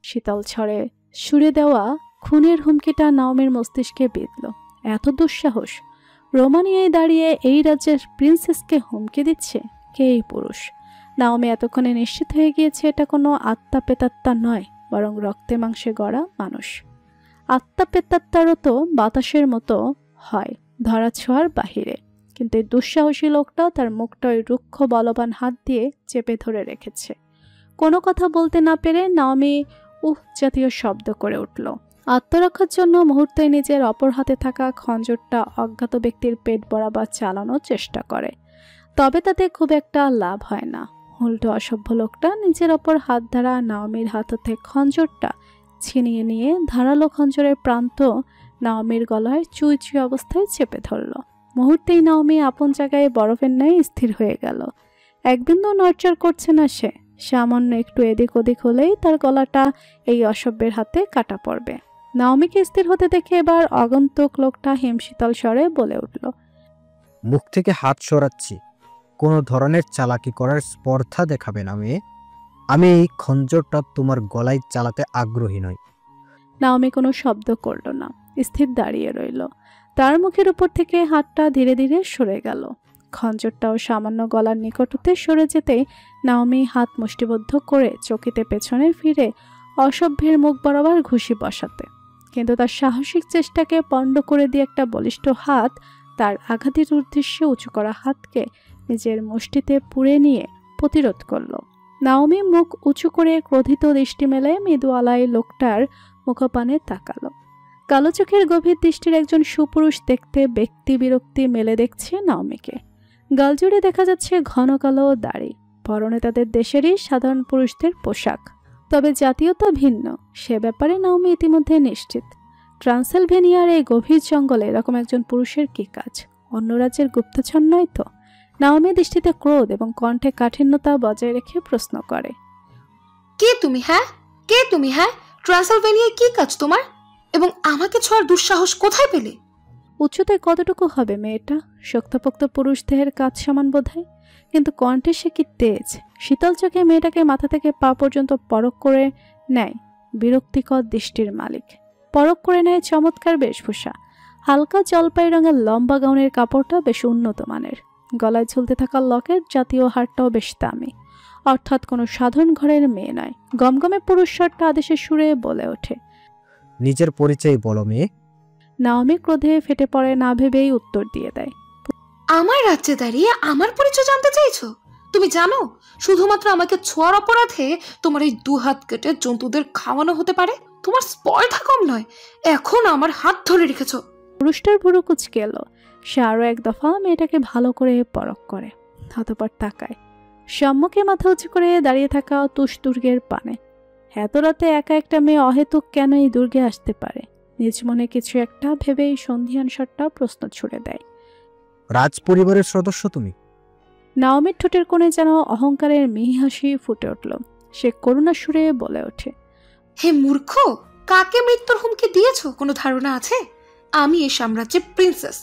শীতল ছড়ে সুরে দেওয়া খুনের হুমকিটা নাওমির মস্তিষ্কে বিঁধল। এত দুঃসাহস! রোমানিয়ায় দাঁড়িয়ে এই রাজ্যের প্রিন্সেসকে হুমকি দিচ্ছে কে এই পুরুষ? নাওমি এতক্ষণে নিশ্চিত হয়ে গিয়েছে এটা কোনো আত্মা পেতাত্মা নয়, বরং রক্তে মাংসে গড়া মানুষ। আত্মা পেতাত্মারও তো বাতাসের মতো হয়, ধরা ছোঁয়ার বাহিরে, কিন্তু এই দুঃসাহসী লোকটা তার মুখটা ওই রুক্ষ বলবান হাত দিয়ে চেপে ধরে রেখেছে। কোনো কথা বলতে না পেরে নাওমি জাতীয় শব্দ করে উঠল। আত্মরক্ষার জন্য মুহূর্তে নিজের অপর হাতে থাকা খঞ্জরটা অজ্ঞাত ব্যক্তির পেট বরাবর চালানোর চেষ্টা করে, তবে তাতে খুব একটা লাভ হয় না। উল্টো অসভ্য লোকটা নিজের অপর হাত দ্বারা নাওমির হাত হতে খঞ্জরটা ছিনিয়ে নিয়ে ধারালো খঞ্জরের প্রান্ত নাওমির গলায় চুই চুই অবস্থায় চেপে ধরল। মুহূর্তেই নাওমি আপন জায়গায় বরফের ন্যায় স্থির হয়ে গেল। একবিন্দু নড়চড় করছে না সে। সামান্য একটু এদিক ওদিক হলেই তার গলাটা এই অসভ্যের হাতে কাটা পড়বে। নাওমিকে স্থির হতে দেখে এবার আগন্তুক লোকটা হিমশীতল স্বরে বলে উঠল, মুখ থেকে হাত সরাচ্ছি, কোনো ধরনের চালাকি করার স্পর্ধা দেখাবে না মেয়ে। আমি এই খঞ্জরটা তোমার গলায় চালাতে আগ্রহী নই। নাওমি কোনো শব্দ করল না, স্থির দাঁড়িয়ে রইল। তার মুখের উপর থেকে হাতটা ধীরে ধীরে সরে গেল। খঞ্জরটাও সামান্য গলার নিকট হতে সরে যেতেই নাওমি হাত মুষ্টিবদ্ধ করে চকিতে পেছনে ফিরে অসভ্যের মুখ বরাবর ঘুষি বসাতে, কিন্তু তার সাহসিক চেষ্টাকে পণ্ড করে দিয়ে একটা বলিষ্ঠ হাত তার আঘাতের উদ্দেশ্যে উঁচু করা হাতকে নিজের মুষ্টিতে পুড়ে নিয়ে প্রতিরোধ করল। নাওমি মুখ উঁচু করে ক্রোধিত দৃষ্টি মেলে মৃদু আলাই লোকটার মুখপানে তাকালো। কালো চোখের গভীর দৃষ্টির একজন সুপুরুষ দেখতে ব্যক্তি বিরক্তি মেলে দেখছে নাওমিকে। গালজুড়ে দেখা যাচ্ছে ঘন কালো দাড়ি, পরনে তাদের দেশেরই সাধারণ পুরুষদের পোশাক, তবে জাতীয়তা ভিন্ন সে ব্যাপারে নাওমি ইতিমধ্যে নিশ্চিত। ট্রান্সিলভেনিয়ার এই গভীর জঙ্গলে এরকম একজন পুরুষের কি কাজ? অন্য রাজ্যের গুপ্তচর নয় তো? নাওমি দৃষ্টিতে ক্রোধ এবং কণ্ঠে কাঠিন্যতা বজায় রেখে প্রশ্ন করে, কে তুমি? কে তুমি? ট্রান্সিলভেনিয়ায় কি কাজ তোমার? এবং আমাকে ছোঁয়ার দুঃসাহস কোথায় পেলে? উচ্চতায় কতটুকু হবে মেয়েটা? শক্তপোক্ত পুরুষ দেহের কাজ সমান বোধহয়, কিন্তু কণ্ঠে সে কি তেজ! শীতল চোখে মেয়েটাকে মাথা থেকে পা পর্যন্ত পরখ করে নেয় বিরক্তিকর দৃষ্টির মালিক। পরখ করে নেয় চমৎকার বেশভূষা। হালকা জলপাই রঙের লম্বা গাউনের কাপড়টা বেশ উন্নত মানের। গলায় ঝুলতে থাকা লকেট জাতীয় হারটাও বেশ দামি, অর্থাৎ কোনো সাধারণ ঘরের মেয়ে নয়। গমগমে পুরুষ স্বরটা আদেশের সুরে বলে ওঠে, নিজের পরিচয় বলো মেয়ে। নাওমি ক্রোধে ফেটে পড়ে না ভেবেই উত্তর দিয়ে দেয়, আমার রাজ্যে দাঁড়িয়ে আমার পরিচয় জানতে চাইছো? তুমি জানো শুধুমাত্র আমাকে ছোঁয়ার অপরাধে তোমার এই দুহাত কেটে জন্তুদের খাওয়ানো হতে পারে? তোমার স্পর্ধা কম নয়, এখন আমার হাত ধরে রেখেছো। পুরুষটার ভুরু কুঁচকে এলো। সে আরো এক দফা মেয়েটাকে ভালো করে পরখ করে, অতঃপর তাকায় সম্মুখে মাথা উঁচু করে দাঁড়িয়ে থাকা তুষ দুর্গের পানে। এত রাতে একা একটা মেয়ে অহেতুক কেন এই দুর্গে আসতে পারে? নিজ মনে কিছু একটা ভেবেই সন্ধিয়ান স্বরটা প্রশ্ন ছুড়ে দেয়, রাজ পরিবারের সদস্য তুমি? নাওমির ঠোঁটের কোণে যেন অহংকারের মিহি হাসি ফুটে উঠল। সে করুণা সুরে বলে ওঠে, হে মূর্খ, কাকে মৃত্যুর হুমকি দিয়েছো কোনো ধারণা আছে? আমি এই সাম্রাজ্যের প্রিন্সেস।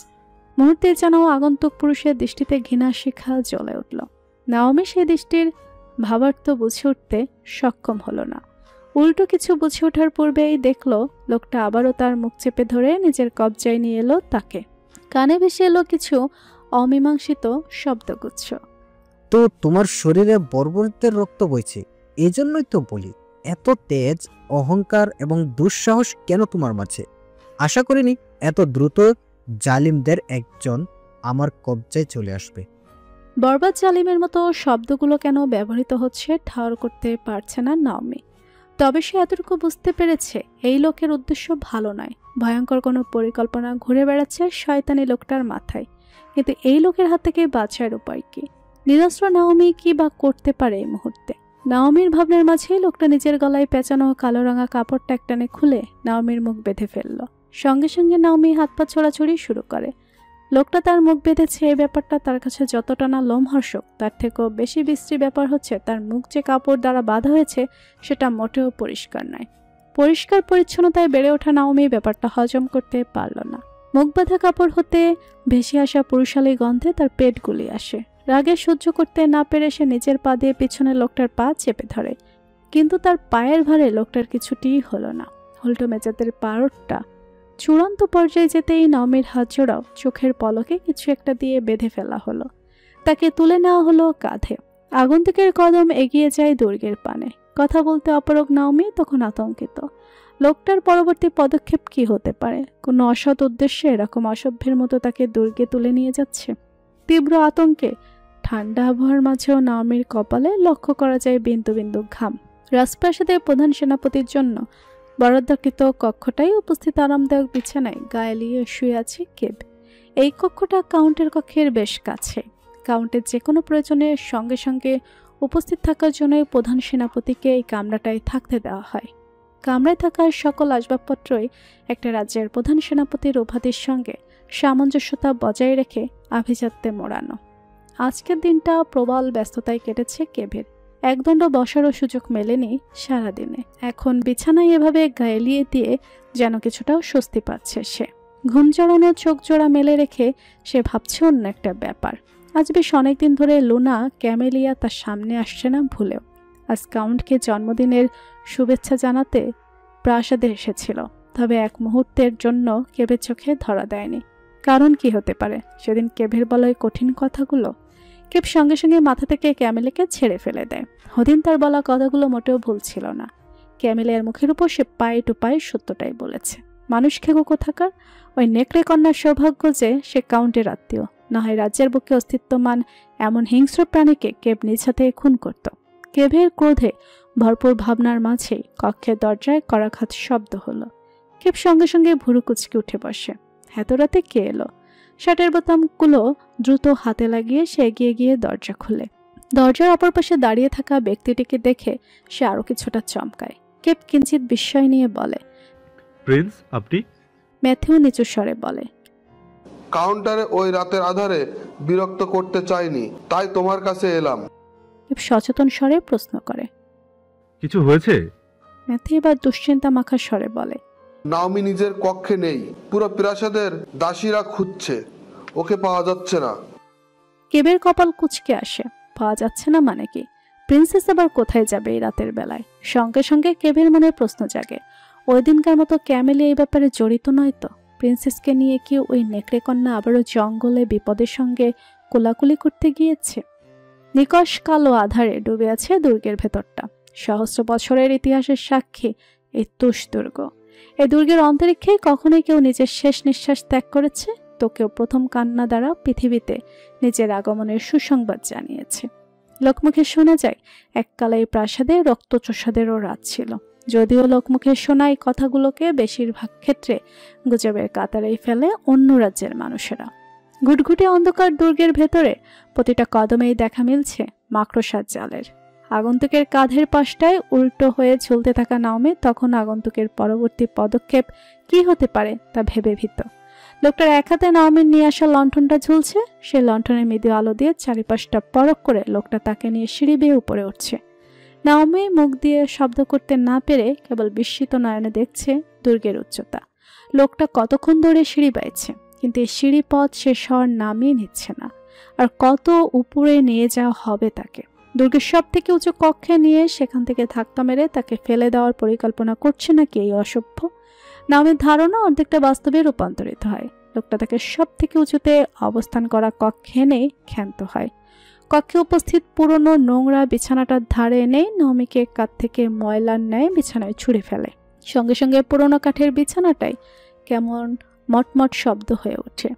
মুহূর্তে যেন আগন্তুক পুরুষের দৃষ্টিতে ঘৃণা শিখা জ্বলে উঠল। নাওমি সেই দৃষ্টির ভাবার্থ বুঝে উঠতে সক্ষম হলো না। উল্টো কিছু বুঝে ওঠার পূর্বেই দেখল লোকটা আবারও তার মুখ চেপে ধরে নিজের কবজায় নিয়ে এলো তাকে। কানে ভেসে এলো কিছু অমীমাংসিত শব্দগুচ্ছ। তো তোমার শরীরে বর্বরদের রক্ত বইছে, এই জন্যই তো বলি এত তেজ, অহংকার এবং দুঃসাহস কেন তোমার মাঝে? আশা করিনি এত দ্রুত জালিমদের একজন আমার কবজায় চলে আসবে। বরবাদ জালিমের মতো শব্দগুলো কেন ব্যবহৃত হচ্ছে ঠাওর করতে পারছে না নাওমি। তবে সে এতটুকু বুঝতে পেরেছে এই লোকের উদ্দেশ্য ভালো নয়। ভয়ঙ্কর কোনো পরিকল্পনা ঘুরে বেড়াচ্ছে শয়তানি লোকটার মাথায়। কিন্তু এই লোকের হাত থেকে বাঁচার উপায় কি? নিরস্ত্র নাওমি কি বা করতে পারে এই মুহূর্তে? নাওমির ভাবনার মাঝে লোকটা নিজের গলায় পেঁচানো কালো রাঙা কাপড়টা একটানে খুলে নাওমির মুখ বেঁধে ফেলল। সঙ্গে সঙ্গে নাওমি হাত পা ছোড়াছুড়ি শুরু করে। লোকটা তার মুখ বেঁধেছে এই ব্যাপারটা তার কাছে যতটা না লোমহর্ষক, তার থেকেও বেশি বিশ্রী ব্যাপার হচ্ছে তার মুখ যে কাপড় দ্বারা বাঁধা হয়েছে সেটা মোটেও পরিষ্কার নয়। পরিষ্কার পরিচ্ছন্নতায় বেড়ে ওঠা নাওমি ব্যাপারটা হজম করতে পারল না। মুখ বাঁধা কাপড় হতে ভেসে আসা পুরুষালী গন্ধে তার পেট গুলি আসে। রাগে সহ্য করতে না পেরে সে নিজের পা দিয়ে পিছনের লোকটার পা চেপে ধরে। কিন্তু তার পায়ের ভারে লোকটার কিছুটিই হলো না। উল্টো মেজাজের পারদটা চূড়ান্ত পর্যায়ে যেতেই নাওমির হাত জোড়াও চোখের পলকে কিছু একটা দিয়ে বেঁধে ফেলা হলো। তাকে তুলে নেওয়া হলো কাঁধে। আগন্তুকের কদম এগিয়ে যায় দুর্গের পানে। কথা বলতে অপারগ নাওমি তখন আতঙ্কিত। লোকটার পরবর্তী পদক্ষেপ কি হতে পারে? কোনো অসৎ উদ্দেশ্যে এরকম অসভ্যের মতো তাকে দুর্গে তুলে নিয়ে যাচ্ছে? তীব্র আতঙ্কে ঠান্ডা আবহাওয়ার মাঝেও নাওমির কপালে লক্ষ্য করা যায় বিন্দু বিন্দু ঘাম। রাজপ্রাসাদের প্রধান সেনাপতির জন্য বরাদ্দকৃত কক্ষটাই উপস্থিত আরামদায়ক বিছানায় গায়ে লিয়ে শুয়ে আছে কেব। এই কক্ষটা কাউন্টের কক্ষের বেশ কাছে। কাউন্টের যে কোনো প্রয়োজনে সঙ্গে সঙ্গে উপস্থিত থাকার জন্যই প্রধান সেনাপতিকে এই কামরাটায় থাকতে দেওয়া হয়। কামরায় থাকা সকল আসবাবপত্রই একটা রাজ্যের প্রধান সেনাপতির উপাধির সঙ্গে সামঞ্জস্যতা বজায় রেখে আভিজাত্যে মোড়ানো। আজকের দিনটা প্রবল ব্যস্ততায় কেটেছে কেভের। একদণ্ড বসারও সুযোগ মেলেনি সারাদিনে। এখন বিছানায় এভাবে গায়েলিয়ে দিয়ে যেন কিছুটাও স্বস্তি পাচ্ছে সে। ঘুম জড়ানো চোখ জোড়া মেলে রেখে সে ভাবছে অন্য একটা ব্যাপার। আজ বেশ অনেকদিন ধরে লুনা ক্যামেলিয়া তার সামনে আসছে না ভুলেও। আজ কাউন্টকে জন্মদিনের শুভেচ্ছা জানাতে প্রাসাদে এসেছিল, তবে এক মুহূর্তের জন্য কেভের চোখে ধরা দেয়নি। কারণ কি হতে পারে? সেদিন কেভের বলা কঠিন কথাগুলো। কেভ সঙ্গে সঙ্গে মাথা থেকে ক্যামেলিকে ছেড়ে ফেলে দেয়। ওদিন তার বলা কথাগুলো মোটেও ভুল ছিল না। ক্যামেলিয়ার মুখের উপর সে পায়ে টু পায়ে সত্যটাই বলেছে। মানুষ খেগো কোথাকার। ওই নেকড়ে কন্যার সৌভাগ্য যে সে কাউন্টের আত্মীয়, না হয় রাজ্যের বুকে অস্তিত্বমান এমন হিংস্র প্রাণীকে কেভ নিজ হাতে খুন করত। কেভের ক্রোধে ভরপুর ভাবনার মাঝেই কক্ষের দরজায় করাঘাত শব্দ হলো। কেভ সঙ্গে সঙ্গে ভুরু কুচকে উঠে বসে। এত রাতে কে এলো? শার্টের বোতামগুলো দ্রুত হাতে লাগিয়ে সে এগিয়ে গিয়ে দরজা খুলে দরজার অপর পাশে দাঁড়িয়ে থাকা ব্যক্তিটিকে দেখে সে আরো কিছুটা চমকায়। কেভ কিঞ্চিত বিস্ময় নিয়ে বলে, প্রিন্স আপনি? ম্যাথিউ নিচু স্বরে বলে, কাউন্টারে ওই রাতের আধারে বিরক্ত করতে চাইনি, তাই তোমার কাছে এলাম। কেভ সচেতন স্বরে প্রশ্ন করে, কিছু হয়েছে? ম্যাথিউ এবার দুশ্চিন্তা মাখা স্বরে বলে, নাওমি নিজের কক্ষে নেই, পুরো প্রাসাদের দাসীরা খুঁজছে, ওকে পাওয়া যাচ্ছে না। কেবের কপাল কুচকে আসে। পাওয়া যাচ্ছে না মানে কি? প্রিন্সেস আবার কোথায় যাবে এই রাতের বেলায়? সঙ্গে সঙ্গে কেবের মনে প্রশ্ন জাগে, ওই দিনকার মতো ক্যামেলি এই ব্যাপারে জড়িত নয় তো? প্রিন্সেসকে নিয়ে কি ওই নেকড়ে কন্যা আবারও জঙ্গলে বিপদের সঙ্গে কোলাকুলি করতে গিয়েছে? নিকশ কালো আধারে ডুবে আছে দুর্গের ভেতরটা। সহস্র বছরের ইতিহাসের সাক্ষী এই তুষ দুর্গ। এই দুর্গের অন্তরিক্ষে কখনোই কেউ নিজের শেষ নিঃশ্বাস ত্যাগ করেছে, তো কেউ প্রথম কান্না দ্বারা পৃথিবীতে নিজের আগমনের সুসংবাদ জানিয়েছে। লোকমুখে শোনা যায় এককালে এই প্রাসাদে রক্তচোষাদেরও রাত ছিল। যদিও লোকমুখে শোনা এই কথাগুলোকে বেশিরভাগ ক্ষেত্রে গুজবের কাতারেই ফেলে অন্য রাজ্যের মানুষেরা। ঘুটঘুটে অন্ধকার দুর্গের ভেতরে প্রতিটা কদমেই দেখা মিলছে মাকড়সার জালের। আগন্তুকের কাঁধের পাশটায় উল্টো হয়ে ঝুলতে থাকা নাওমি তখন আগন্তুকের পরবর্তী পদক্ষেপ কি হতে পারে তা ভেবে ভীত। লোকটার এক হাতে নাওমির নিয়ে আসা লণ্ঠনটা ঝুলছে। সে লণ্ঠনের মৃদু আলো দিয়ে চারিপাশটা পরখ করে লোকটা তাকে নিয়ে সিঁড়ি বেয়ে উপরে উঠছে। নাওমি মুখ দিয়ে শব্দ করতে না পেরে কেবল বিস্মিত নয়নে দেখছে দুর্গের উচ্চতা। লোকটা কতক্ষণ ধরে সিঁড়ি বাইছে, কিন্তু এই সিঁড়ি পথ শেষ হওয়ার নামই নিচ্ছে না। আর কত উপরে নিয়ে যাওয়া হবে তাকে? দুর্গের সব থেকে উঁচু কক্ষে নিয়ে সেখান থেকে ধাক্কা মেরে তাকে ফেলে দেওয়ার পরিকল্পনা করছে নাকি এই অসভ্য? নাওমির ধারণা অর্ধেকটা বাস্তবে রূপান্তরিত হয়। লোকটা তাকে সব থেকে উঁচুতে অবস্থান করা কক্ষে এনে ক্ষান্ত হয়। কক্ষে উপস্থিত পুরনো নোংরা বিছানাটার ধারে এনে নাওমিকে কাঁধ থেকে ময়লার ন্যায় বিছানায় ছুঁড়ে ফেলে। সঙ্গে সঙ্গে পুরনো কাঠের বিছানাটাই কেমন মটমট শব্দ হয়ে ওঠে।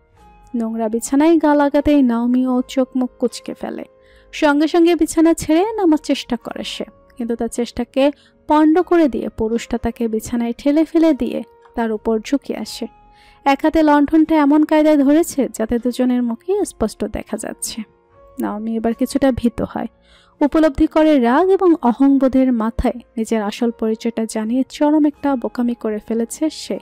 নোংরা বিছানায় গা লাগাতেই নাওমিও চোখ মুখ কুচকে ফেলে। সঙ্গে সঙ্গে বিছানা ছেড়ে নামার চেষ্টা করে সে, কিন্তু তার চেষ্টাকে পণ্ড করে দিয়ে পুরুষটা তাকে বিছানায় ঠেলে ফেলে দিয়ে তার উপর ঝুঁকে আসে। এক হাতে লণ্ঠনটা এমন কায়দায় ধরেছে যাতে দুজনের মুখে স্পষ্ট দেখা যাচ্ছে। নাওমি এবার কিছুটা ভীত হয়। উপলব্ধি করে রাগ এবং অহংবোধের মাথায় নিজের আসল পরিচয়টা জানিয়ে চরম একটা বোকামি করে ফেলেছে সে।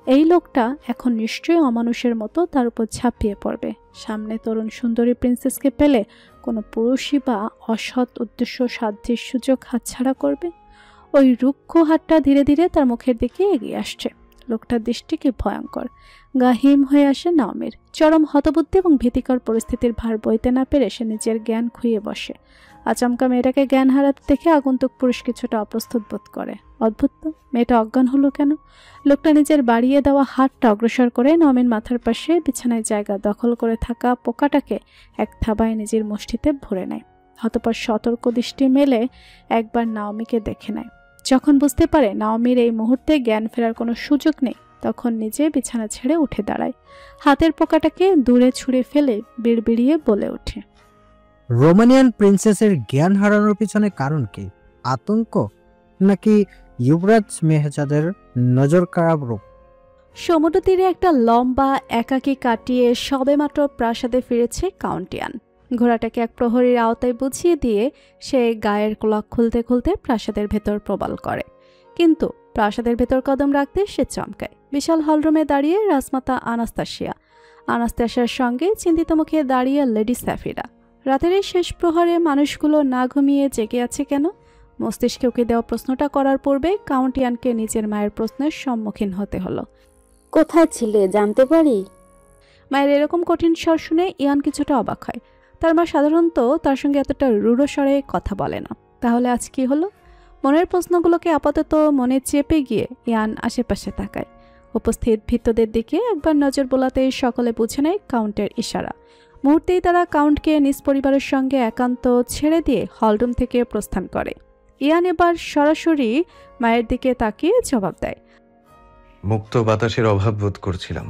এই লোকটা এখন নিশ্চয়ই অমানুষের মতো তার উপর ঝাঁপিয়ে পড়বে। সামনে তরুণ সুন্দরী প্রিন্সেসকে পেলে কোনো পুরুষই বা অসৎ উদ্দেশ্য সাধ্যের সুযোগ হাতছাড়া করবে? ওই রুক্ষ হাতটা ধীরে ধীরে তার মুখের দিকে এগিয়ে আসছে। লোকটার দৃষ্টি কি ভয়ঙ্কর। গা হিম হয়ে আসে নাওমির। চরম হতবুদ্ধি এবং ভীতিকর পরিস্থিতির ভার বইতে না পেরে সে নিজের জ্ঞান খুইয়ে বসে। আচমকা মেয়েটাকে জ্ঞান হারাতে দেখে আগন্তুক পুরুষ কিছুটা অপ্রস্তুত বোধ করে। অদ্ভুত তো, মেয়েটা অজ্ঞান হলো কেন? লোকটা নিজের বাড়িয়ে দেওয়া হাতটা অগ্রসর করে নওমের মাথার পাশে বিছানায় জায়গা দখল করে থাকা পোকাটাকে এক থাবায় নিজের মুষ্টিতে ভরে নেয়। অতঃপর সতর্ক দৃষ্টি মেলে একবার নাওমিকে দেখে নেয়। যখন বুঝতে পারে নাওমির এই মুহূর্তে জ্ঞান ফেরার কোনো সুযোগ নেই, তখন নিজে বিছানা ছেড়ে উঠে দাঁড়ায়। হাতের পোকাটাকে দূরে ছুঁড়ে ফেলে বিড়বিড়িয়ে বলে ওঠে, রোমানিয়ান প্রিন্সেসের জ্ঞান হারানোর পিছনে কারণ কি? আতঙ্ক নাকি যুবরাজ মেহজাদের নজর খারাপ রূপ? সমুদ্র তীরে একটা লম্বা একাকী কাটিয়ে সবেমাত্র প্রাসাদে ফিরেছে কাউন্টিয়ান। ঘোড়াটাকে এক প্রহরীর আওতায় বুঝিয়ে দিয়ে সে গায়ের ক্লক খুলতে খুলতে প্রাসাদের ভেতর প্রবাল করে। কিন্তু প্রাসাদের ভেতর কদম রাখতে সে চমকায়। বিশাল হলরুমে দাঁড়িয়ে রাজমাতা আনাস্তাসিয়ার সঙ্গে চিন্তিত মুখে দাঁড়িয়ে লেডি স্যাফিরা। রাতের এই শেষ প্রহরে মানুষগুলো না ঘুমিয়ে জেগে আছে কেন? মস্তিষ্কে ওকে দেওয়া প্রশ্নটা করার পূর্বে কাউন্টিয়ানকে নিজের মায়ের প্রশ্নের সম্মুখীন হতে হলো। কোথায় ছিলে জানতে পারি? মায়ের এরকম কঠিন স্বর শুনে ইয়ান কিছুটা অবাক হয়। তার মা সাধারণত তার সঙ্গে এতটা রূঢ় স্বরে কথা বলে না। তাহলে আজ কি হলো? মনের প্রশ্নগুলোকে আপাতত মনে চেপে গিয়ে ইয়ান আশেপাশে তাকায়। উপস্থিত ভৃত্যদের দিকে একবার নজর বোলাতেই সকলে বুঝে নেয় কাউন্টের ইশারা। মুহূর্তেই তারা কাউন্টকে নিজ পরিবারের সঙ্গে একান্ত ছেড়ে দিয়ে হলরুম থেকে প্রস্থান করে। ইয়ান এবার সরাসরি মায়ের দিকে তাকিয়ে জবাব দেয়, মুক্ত বাতাসের অভাব বোধ করছিলাম,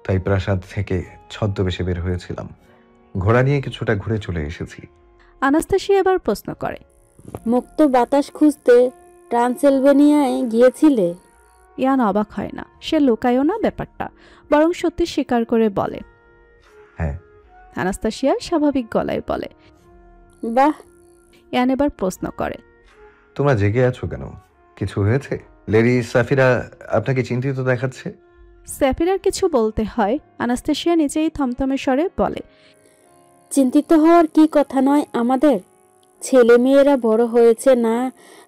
তাই প্রাসাদ থেকে ছদ্মবেশে বের হয়েছিলাম। ঘোড়া নিয়ে কিছুটা ঘুরে চলে এসেছি। আনাস্তাসিয়া এবার প্রশ্ন করে, মুক্ত বাতাস খুঁজতে ট্রান্সিলভেনিয়ায় গিয়েছিলে? ইয়ান অবাক হয় না, সে লুকায়ও না ব্যাপারটা, বরং সত্যি স্বীকার করে বলে, হ্যাঁ। আনাস্তাসিয়া স্বাভাবিক গলায় বলে, বাহ। ইয়ান এবার প্রশ্ন করে, তোমরা জেগে আছো কেন? কিছু হয়েছে? লেডি সাফিরা আপনাকে চিন্তিত দেখাচ্ছে। স্যাফিরার কিছু বলতে হয়, আনাস্তাসিয়া নিজেই থমথমে স্বরে বলে, চিন্তিত হওয়ার কি কথা নয় আমাদের। ছেলে মেয়েরা বড় হয়েছে না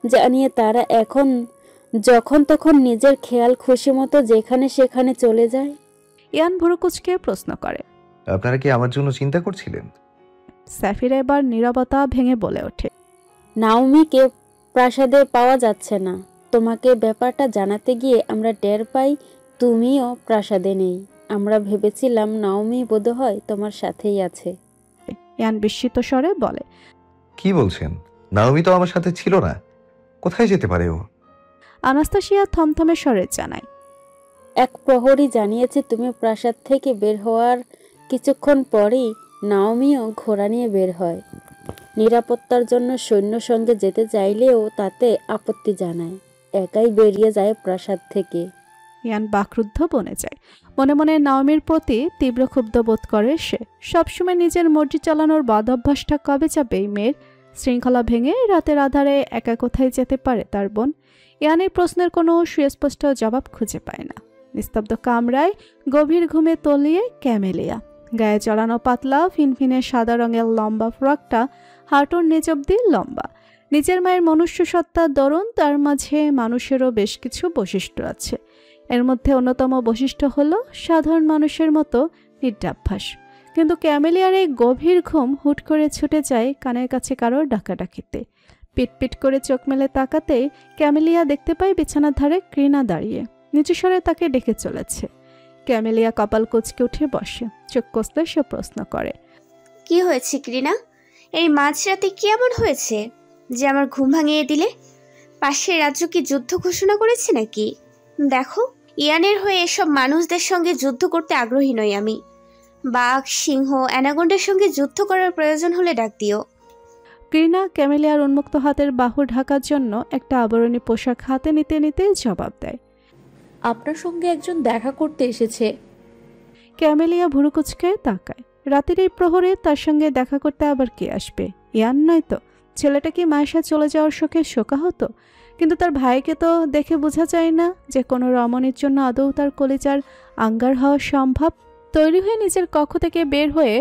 জানিয়ে তারা এখন যখন তখন নিজের খেয়াল খুশি মতো যেখানে সেখানে চলে যায়। ইয়ান ভুরু কুঁচকে প্রশ্ন করে, আপনারা কি আমার জন্য চিন্তা করছিলেন? স্যাফিরা এবার নীরবতা ভেঙে বলে ওঠে, নাওমিকে প্রাসাদে পাওয়া যাচ্ছে না। তোমাকে ব্যাপারটা জানাতে গিয়ে আমরা টের পাই তুমিও প্রাসাদে নেই। আমরা ভেবেছিলাম নাওমি বোধহয় তোমার সাথেই আছে। ইয়ান বিস্মিত স্বরে বলে, কি বলছেন? নাওমি তো আমার সাথে ছিল না, কোথায় যেতে পারে ও? আনাস্তাসিয়া থমথমে স্বরে জানায়, এক প্রহরী জানিয়েছে তুমি প্রাসাদ থেকে বের হওয়ার কিছুক্ষণ পরেই নাওমিও ঘোড়া নিয়ে বের হয়। নিরাপত্তার জন্য সৈন্য সঙ্গে যেতে চাইলেও তাতে আপত্তি জানায়। একাই বেরিয়ে যায় প্রাসাদ থেকে। ইয়ান বাকরুদ্ধ বনে যায়। মনে মনে নাওমির প্রতি তীব্র ক্ষুব্ধ বোধ করে সে। সবসময় নিজের মর্জি চালানোর বদ অভ্যাসটা কবে যাবে এই মেয়ের? শৃঙ্খলা ভেঙে রাতের আধারে একা কোথায় যেতে পারে তার বোন? ইয়ানের প্রশ্নের কোনো সুস্পষ্ট জবাব খুঁজে পায় না। নিস্তব্ধ কামরায় গভীর ঘুমে তলিয়ে ক্যামেলিয়া। গায়ে জড়ানো পাতলা ফিনফিনে সাদা রঙের লম্বা ফ্রকটা হাঁটুর নিচ অব্দি লম্বা। নিজের মায়ের মনুষ্য সত্তার দরুন তার মাঝে মানুষেরও বেশ কিছু বৈশিষ্ট্য আছে। এর মধ্যে অন্যতম বৈশিষ্ট্য হলো সাধারণ মানুষের মতো নিদ্রাভ্যাস। কিন্তু ক্যামেলিয়ার এই গভীর ঘুম হুট করে ছুটে যায় কানের কাছে কারোর ডাকাডাকিতে। পিটপিট করে চোখ মেলে তাকাতেই ক্যামেলিয়া দেখতে পায় বিছানার ধারে কৃণা দাঁড়িয়ে নিচু স্বরে তাকে ডেকে চলেছে। ক্যামেলিয়া কপাল কুঁচকে উঠে বসে, চোখ কষলে সে প্রশ্ন করে, কি হয়েছে কৃণা? এই মাঝরাতে কি এমন হয়েছে যে আমার ঘুম ভাঙিয়ে দিলে? পাশের রাজ্য কি যুদ্ধ ঘোষণা করেছে নাকি? দেখো, ইয়ানের হয়ে এসব মানুষদের সঙ্গে যুদ্ধ করতে আগ্রহী নই আমি। বাঘ, সিংহ, অ্যানাগন্ডের সঙ্গে যুদ্ধ করার প্রয়োজন হলে ডাক দিও। কৃণা ক্যামেলিয়ার উন্মুক্ত হাতের বাহু ঢাকার জন্য একটা আবরণী পোশাক হাতে নিতে নিতে জবাব দেয়, আপনার সঙ্গে একজন দেখা করতে এসেছে। ক্যামেলিয়া ভুরু কুঁচকে তাকায়। রাতের এই প্রহরে তার সঙ্গে দেখা করতে আবার কে আসবে? ইয়ান নয় তো? ছেলেটা কি মায়ের সাথে চলে যাওয়ার শোকে শোকাহত? কিন্তু তার ভাইকে তো দেখে বোঝা যায় না যে কোনো রমণীর জন্য আদৌ তার কলিজার আঙ্গার হওয়া সম্ভব। তৈরি হয়ে নিজের কক্ষ থেকে বের হয়ে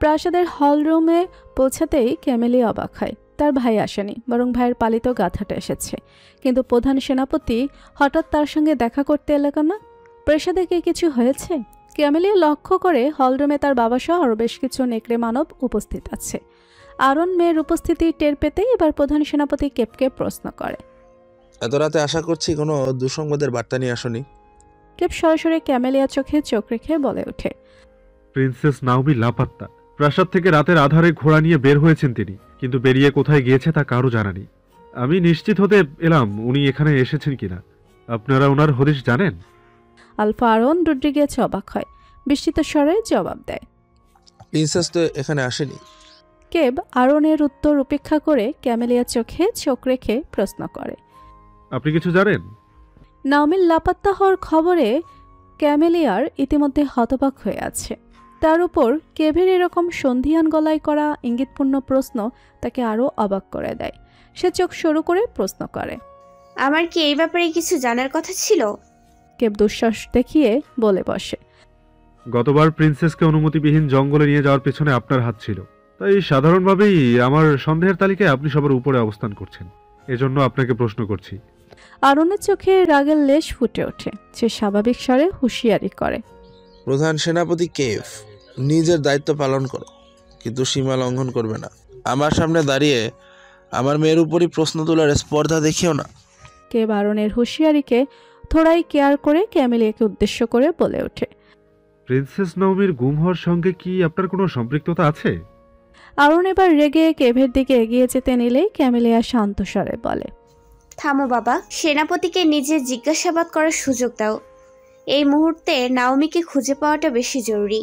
প্রাসাদের হলরুমে পৌঁছাতেই ক্যামেলিয়া অবাক হয়। তার ভাই আসেনি, বরং ভাইয়ের পালিত গাধাটা এসেছে। কিন্তু প্রধান সেনাপতি হঠাৎ তার সঙ্গে দেখা করতে এলো কেন? প্রাসাদে কি কিছু হয়েছে? ক্যামেলিয়া লক্ষ্য করে হলরুমে তার বাবা সহ আরও বেশ কিছু নেকড়ে মানব উপস্থিত আছে। আরন মেয়ের উপস্থিতি টের পেতেই এবার প্রধান সেনাপতি কেপকে প্রশ্ন করে। এত রাতে আশা করছি কোনো দুঃসংবাদের বার্তা নিয়ে আসনি। কেপ সরাসরি ক্যামেলিয়া চোখে চোখ রেখে বলে ওঠে, প্রিন্সেস নাওমি লাপাত্তা। প্রাসাদ থেকে রাতের আধারে ঘোড়া নিয়ে বের হয়েছেন তিনি, কিন্তু বেরিয়ে কোথায় গিয়েছে তা কারো জানা নেই। আমি নিশ্চিত হতে এলাম উনি এখানে এসেছেন কিনা। আপনারা ওনার হদিশ জানেন? আলফা আরন রড্রিগেজ অবাক হয়, বিস্মিত স্বরে জবাব দেয়, প্রিন্সেস তো এখানে আসেনি। কেব আরনের উত্তর উপেক্ষা করে ক্যামেলিয়ার চোখে চোখ রেখে প্রশ্ন করে, আপনি কিছু জানেন? নাওমির লাপাত্তা হওয়ার খবরে ক্যামেলিয়ার ইতিমধ্যে হতবাক হয়ে আছে। তার উপর কেভের এরকম সন্ধিয়ান গলায় করা ইঙ্গিতপূর্ণ প্রশ্ন তাকে আরও অবাক করে দেয়। সে চোখ সরু করে প্রশ্ন করে, আমার কি এই ব্যাপারে কিছু জানার কথা ছিল? কেব দুঃসাহস দেখিয়ে বলে বসে, গতবার প্রিন্সেসকে অনুমতিবিহীন জঙ্গলে নিয়ে যাওয়ার পেছনে আপনার হাত ছিল, তাই সাধারণভাবেই আমার সন্দেহের তালিকায় আপনি সবার উপরে অবস্থান করছেন। এজন্য আপনাকে প্রশ্ন করছি। আরনের চোখে রাগের লেশ ফুটে ওঠে। সে স্বাভাবিক স্বরে হুঁশিয়ারি করে, প্রধান সেনাপতি কেভ, নিজের দায়িত্ব পালন করো, কিন্তু সীমা লঙ্ঘন করবে না। আমার সামনে দাঁড়িয়ে আমার মেয়ের উপরই প্রশ্ন তোলার স্পর্ধা দেখিও না। কেব আরনের হুঁশিয়ারিকে থোড়াই কেয়ার করে ক্যামেলিয়াকে উদ্দেশ্য করে বলে ওঠে, প্রিন্সেস নাওমির গুম হওয়ার সঙ্গে কি আপনার কোনো সম্পৃক্ততা আছে? আরন এবার রেগে কেভের দিকে এগিয়ে যেতে নিলেই ক্যামেলিয়া শান্ত স্বরে বলে, থামো বাবা, সেনাপতিকে নিজে জিজ্ঞাসাবাদ করার সুযোগ দাও। এই মুহূর্তে নাওমিকে খুঁজে পাওয়াটা বেশি জরুরি।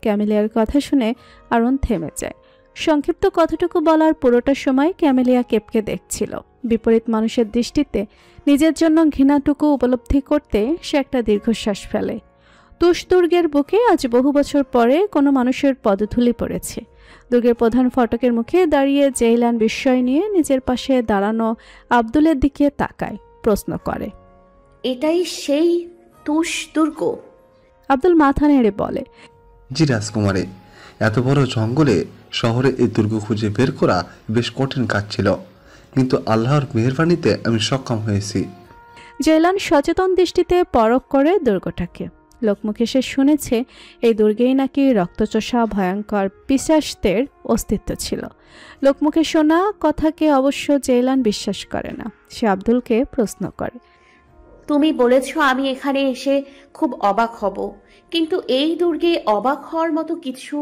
ক্যামেলিয়ার কথা শুনে আরন থেমে যায়। সংক্ষিপ্ত কথাটুকু বলার পুরোটা সময় ক্যামেলিয়া কেপকে দেখছিল। বিপরীত মানুষের দৃষ্টিতে নিজের জন্য ঘৃণাটুকু উপলব্ধি করতে সে একটা দীর্ঘশ্বাস ফেলে। তুষ দুর্গের বুকে আজ বহু বছর পরে কোনো মানুষের পদধূলি পড়েছে। দুর্গের প্রধান ফটকের মুখে দাঁড়িয়ে জেইলান বিস্ময় নিয়ে নিজের পাশে দাঁড়ানো আব্দুলের দিকে তাকায়, প্রশ্ন করে, এটাই সেই তুষ দুর্গ? আব্দুল মাথা নেড়ে বলে, জি রাজকুমারী, এত বড় জঙ্গলে শহরে এই দুর্গ খুঁজে বের করা বেশ কঠিন কাজ ছিল, কিন্তু আল্লাহর মেহেরবানিতে আমি সক্ষম হয়েছি। জেইলান সচেতন দৃষ্টিতে পরখ করে দুর্গটাকে। লোকমুখে সে শুনেছে এই দুর্গেই নাকি রক্তচোষা ভয়ঙ্কর পিশাচদের অস্তিত্ব ছিল। লোকমুখে শোনা কথাকে অবশ্য জেইলান বিশ্বাস করে না। সে আব্দুলকে প্রশ্ন করে, তুমি বলেছ আমি এখানে এসে খুব অবাক হব, কিন্তু এই দুর্গে অবাক হওয়ার মতো কিছু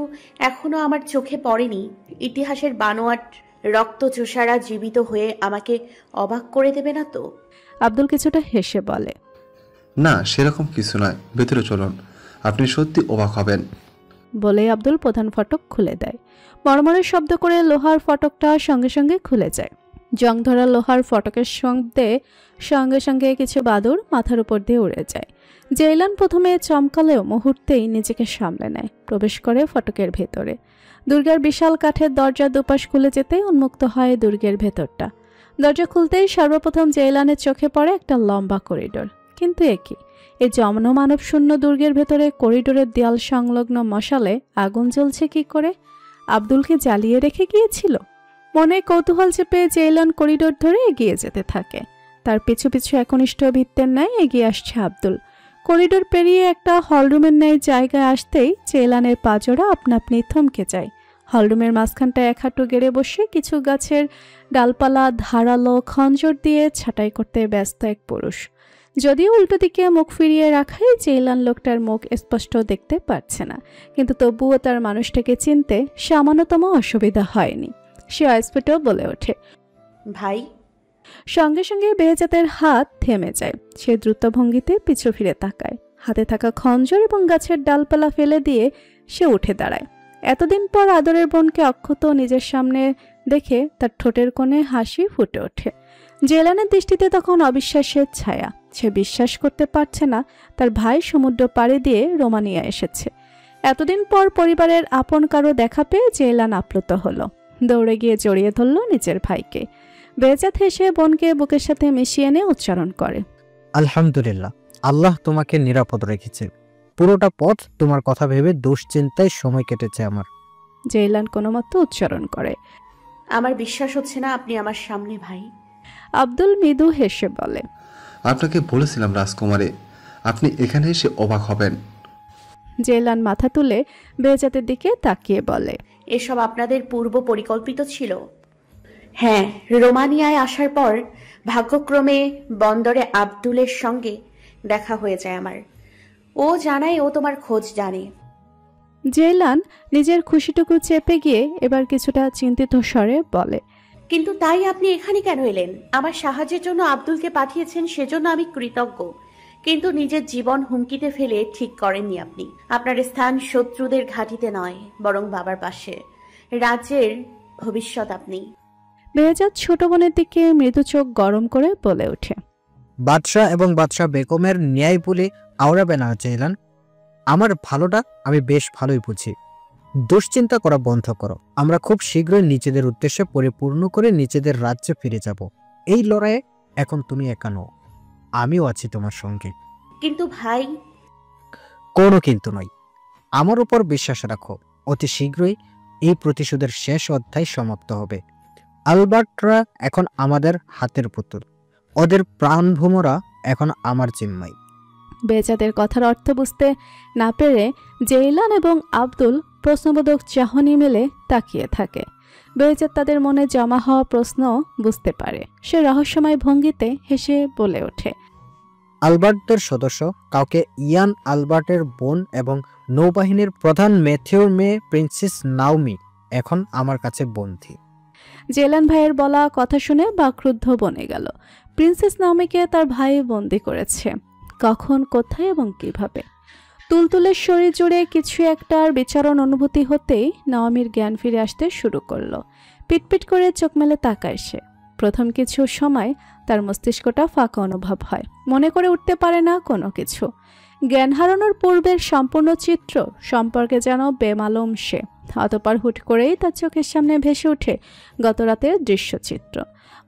এখনো আমার চোখে পড়েনি। ইতিহাসের বানোয়াট রক্তচোষারা জীবিত হয়ে আমাকে অবাক করে দেবে না তো? আব্দুল কিছুটা হেসে বলে, না, সেরকম কিছু নয়, ভেতরে চলুন, আপনি সত্যি অবাক হবেন। বলে আব্দুল প্রধান ফটক খুলে দেয়। মরমরের শব্দ করে লোহার ফটকটা সঙ্গে সঙ্গে খুলে যায়। জং ধরা লোহার ফটকের শব্দে সঙ্গে সঙ্গে কিছু বাদুড় মাথার উপর দিয়ে উড়ে যায়। জেইলান প্রথমে চমকালেও মুহূর্তেই নিজেকে সামলে নেয়, প্রবেশ করে ফটকের ভেতরে। দুর্গের বিশাল কাঠের দরজা দুপাশ খুলে যেতেই উন্মুক্ত হয় দুর্গের ভেতরটা। দরজা খুলতেই সর্বপ্রথম জেইলানের চোখে পড়ে একটা লম্বা করিডোর। কিন্তু একই, এই জনমানব শূন্য দুর্গের ভেতরে করিডোরের দেয়াল সংলগ্ন মশালে আগুন জ্বলছে কি করে? আব্দুলকে জ্বালিয়ে রেখে গিয়েছিল? মনে কৌতূহল চেপে জেইলান করিডোর ধরে এগিয়ে যেতে থাকে। তার পিছু পিছু একনিষ্ঠ ভিত্তের ন্যায় এগিয়ে আসছে আব্দুল। করিডোর পেরিয়ে একটা হলরুমের ন্যায় জায়গায় আসতেই জেইলানের পাজোড়া আপনা আপনি থমকে যায়। হলরুমের মাঝখানটায় এক হাঁটু গেড়ে বসে কিছু গাছের ডালপালা ধারালো খঞ্জর দিয়ে ছাঁটাই করতে ব্যস্ত এক পুরুষ। যদিও উল্টো দিকে মুখ ফিরিয়ে রাখাই জেইলান লোকটার মুখ স্পষ্ট দেখতে পারছে না, কিন্তু তবুও তার মানুষটাকে চিনতে সামান্যতম অসুবিধা হয়নি। সে অস্ফুট বলে ওঠে, ভাই। সঙ্গে সঙ্গে বেহেজাতের হাত থেমে যায়। সে দ্রুত ভঙ্গিতে পিছু ফিরে তাকায়। হাতে থাকা খঞ্জর এবং গাছের ডালপালা ফেলে দিয়ে সে উঠে দাঁড়ায়। এতদিন পর আদরের বোনকে অক্ষত নিজের সামনে দেখে তার ঠোঁটের কোণে হাসি ফুটে ওঠে। জেলানের দৃষ্টিতে তখন অবিশ্বাসের ছায়া। সে বিশ্বাস করতে পারছে না তার ভাই সমুদ্র পাড়ি দিয়ে রোমানিয়া এসেছে। এতদিন পর পরিবারের আপন কারো দেখা পেয়ে জেলান আপ্লুত হলো। দৌড়ে গিয়ে জড়িয়ে ধরল নিজের ভাইকে। বেজাত হেসে বোনকে বুকের সাথে মিশিয়ে নিয়ে উচ্চারণ করে, আলহামদুলিল্লাহ, আল্লাহ তোমাকে নিরাপদ রেখেছে। পুরোটা পথ তোমার কথা ভেবে দুশ্চিন্তায় সময় কেটেছে আমার। জেইলান কোনো মতো উচ্চারণ করে, আমার বিশ্বাস হচ্ছে না আপনি আমার সামনে, ভাই। আব্দুল মৃদু হেসে বলে, আপনাকে বলেছিলাম রাজকুমারী, আপনি এখানে এসে অবাক হবেন। জেলান মাথা তুলে বেহেজাতের দিকে তাকিয়ে বলে, এসব আপনাদের পূর্ব পরিকল্পিত ছিল? হ্যাঁ, রোমানিয়ায় আসার পর ভাগ্যক্রমে বন্দরে আব্দুলের সঙ্গে দেখা হয়ে যায় আমার। ও জানায় ও তোমার খোঁজ জানে। জেলান নিজের খুশিটুকু চেপে গিয়ে এবার কিছুটা চিন্তিত স্বরে বলে, কিন্তু তাই আপনি এখানে কেন এলেন? আমার সাহায্যের জন্য আব্দুলকে পাঠিয়েছেন, সেজন্য আমি কৃতজ্ঞ, কিন্তু নিজের জীবন হুমকিতে ফেলে ঠিক করেননি আপনি। আপনার স্থান শত্রুদের ঘাঁটিতে নয়, বরং বাবার পাশে। রাজ্যের ভবিষ্যৎ আপনি। বেহেজাত ছোট বোনের দিকে মৃদু চোখ গরম করে বলে ওঠে, বাদশাহ এবং বাদশাহ বেগমের ন্যায় বলে আওড়াবে না জেলান। আমার ভালোটা আমি বেশ ভালোই বুঝি। দুশ্চিন্তা করা বন্ধ করো। আমরা খুব শীঘ্রই নিজেদের উদ্দেশ্যে পরিপূর্ণ করে নিজেদের রাজ্যে ফিরে যাব। এই লড়াইয়ে এখন তুমি একা নও, আমিও আছি তোমার সঙ্গে। কিন্তু ভাই। কোনো কিন্তু নয়, আমার উপর বিশ্বাস রাখো। অতি শীঘ্রই এই প্রতিশোধের শেষ অধ্যায় সমাপ্ত হবে। আলবার্টরা এখন আমাদের হাতের পুতুল, ওদের প্রাণভোমরা এখন আমার জিম্মায়। বেহেজাতের কথার অর্থ বুঝতে না পেরে জেইলান এবং আব্দুল প্রশ্নবোধক চাহনি মেলে তাকিয়ে থাকে। বেহেজাত তাদের মনে জমা হওয়া প্রশ্ন বুঝতে পারে। সে রহস্যময় ভঙ্গিতে হেসে বলে ওঠে, আলবার্টদের সদস্য কাউকে ইয়ান আলবার্টের বোন এবং নৌবাহিনীর প্রধান ম্যাথিউর মেয়ে প্রিন্সেস নাওমি এখন আমার কাছে বন্দী। জেলান ভাইয়ের বলা কথা শুনে বাক্রুদ্ধ বনে গেল। প্রিন্সেস নাওমিকে তার ভাই বন্দী করেছে, কখন, কোথায় এবং কিভাবে? তুলতুলের শরীর জুড়ে কিছু একটার বিচরণ অনুভূতি হতেই নাওমির জ্ঞান ফিরে আসতে শুরু করলো। পিটপিট করে চোখ মেলে তাকায় সে। প্রথম কিছু সময় তার মস্তিষ্কটা ফাঁকা অনুভব হয়, মনে করে উঠতে পারে না কোনো কিছু। জ্ঞান হারানোর পূর্বের সম্পূর্ণ চিত্র সম্পর্কে যেন বেমালুম সে। অতঃপর হুট করেই তার চোখের সামনে ভেসে ওঠে গতরাতের দৃশ্যচিত্র।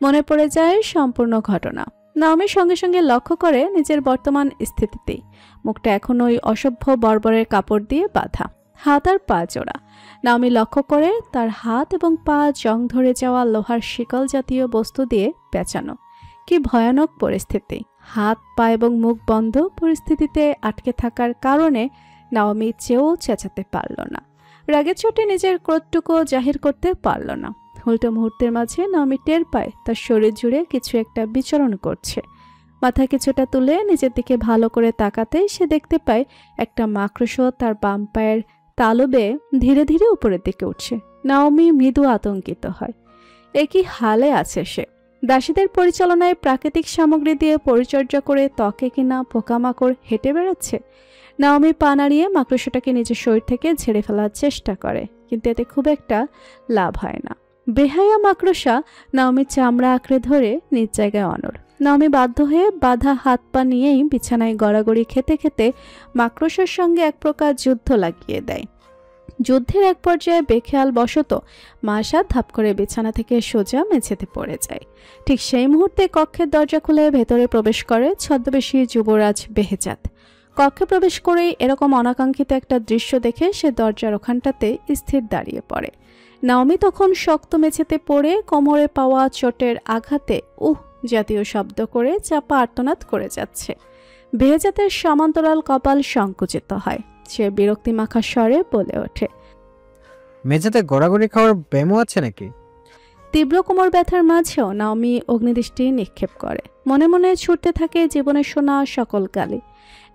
মনে পড়ে যায় সম্পূর্ণ ঘটনা। নাওমি সঙ্গে সঙ্গে লক্ষ্য করে নিজের বর্তমান স্থিতিতেই মুখটা এখন ওই অসভ্য বর্বরের কাপড় দিয়ে বাঁধা, হাত আর পা জোড়া। নাওমি লক্ষ্য করে তার হাত এবং পা জং ধরে যাওয়া লোহার শিকল জাতীয় বস্তু দিয়ে পেঁচানো। কি ভয়ানক পরিস্থিতি! হাত, পা এবং মুখ বন্ধ পরিস্থিতিতে আটকে থাকার কারণে নাওমি চেয়েও চেঁচাতে পারল না। রাগের চোটে নিজের ক্রোধটুকু জাহির করতে পারল না। উল্টো মুহূর্তের মাঝে নাওমি টের পায় তার শরীর জুড়ে কিছু একটা বিচরণ করছে। মাথা কিছুটা তুলে নিজের দিকে ভালো করে তাকাতেই সে দেখতে পায় একটা মাকড়স তার বাম পায়ের তালবে ধীরে ধীরে উপরের দিকে উঠছে। নাওমি মৃদু আতঙ্কিত হয়। একই হালে আছে সে। দাসীদের পরিচালনায় প্রাকৃতিক সামগ্রী দিয়ে পরিচর্যা করে ত্বকে কিনা পোকামাকড় হেঁটে বেড়াচ্ছে। নাওমি পা নাড়িয়ে মাকড়সাটাকে নিজের শরীর থেকে ঝেড়ে ফেলার চেষ্টা করে, কিন্তু এতে খুব একটা লাভ হয় না। বেহায়া মাকড়সা নাওমির চামড়া আঁকড়ে ধরে নিজ জায়গায় অনড়। নাওমি বাধ্য হয়ে বাঁধা হাত পা নিয়েই বিছানায় গড়াগড়ি খেতে খেতে মাকড়সার সঙ্গে এক প্রকার যুদ্ধ লাগিয়ে দেয়। যুদ্ধের এক পর্যায়ে বেখেয়াল বশত মাসা ধাপ করে বিছানা থেকে সোজা মেঝেতে পড়ে যায়। ঠিক সেই মুহূর্তে কক্ষের দরজা খুলে ভেতরে প্রবেশ করে ছদ্মবেশী যুবরাজ বেহেজাত। কক্ষে প্রবেশ করেই এরকম অনাকাঙ্ক্ষিত একটা দৃশ্য দেখে সে দরজার ওখানটাতে স্থির দাঁড়িয়ে পড়ে। নাওমি তখন শক্ত মেঝেতে পড়ে কোমরে পাওয়া চোটের আঘাতে জাতীয় শব্দ করে চাপা আর্তনাদ করে যাচ্ছে। বেহেজাতের সমান্তরাল কপাল সংকুচিত হয়। সে বিরক্তিমাখা স্বরে বলে ওঠে, মেঝেতে গড়াগড়ি খাওয়ার ব্যামো আছে নাকি? তীব্র কোমর ব্যথার মাঝেও নাওমি অগ্নিদৃষ্টি নিক্ষেপ করে। মনে মনে ছুটতে থাকে জীবনের শোনা সকল গালি।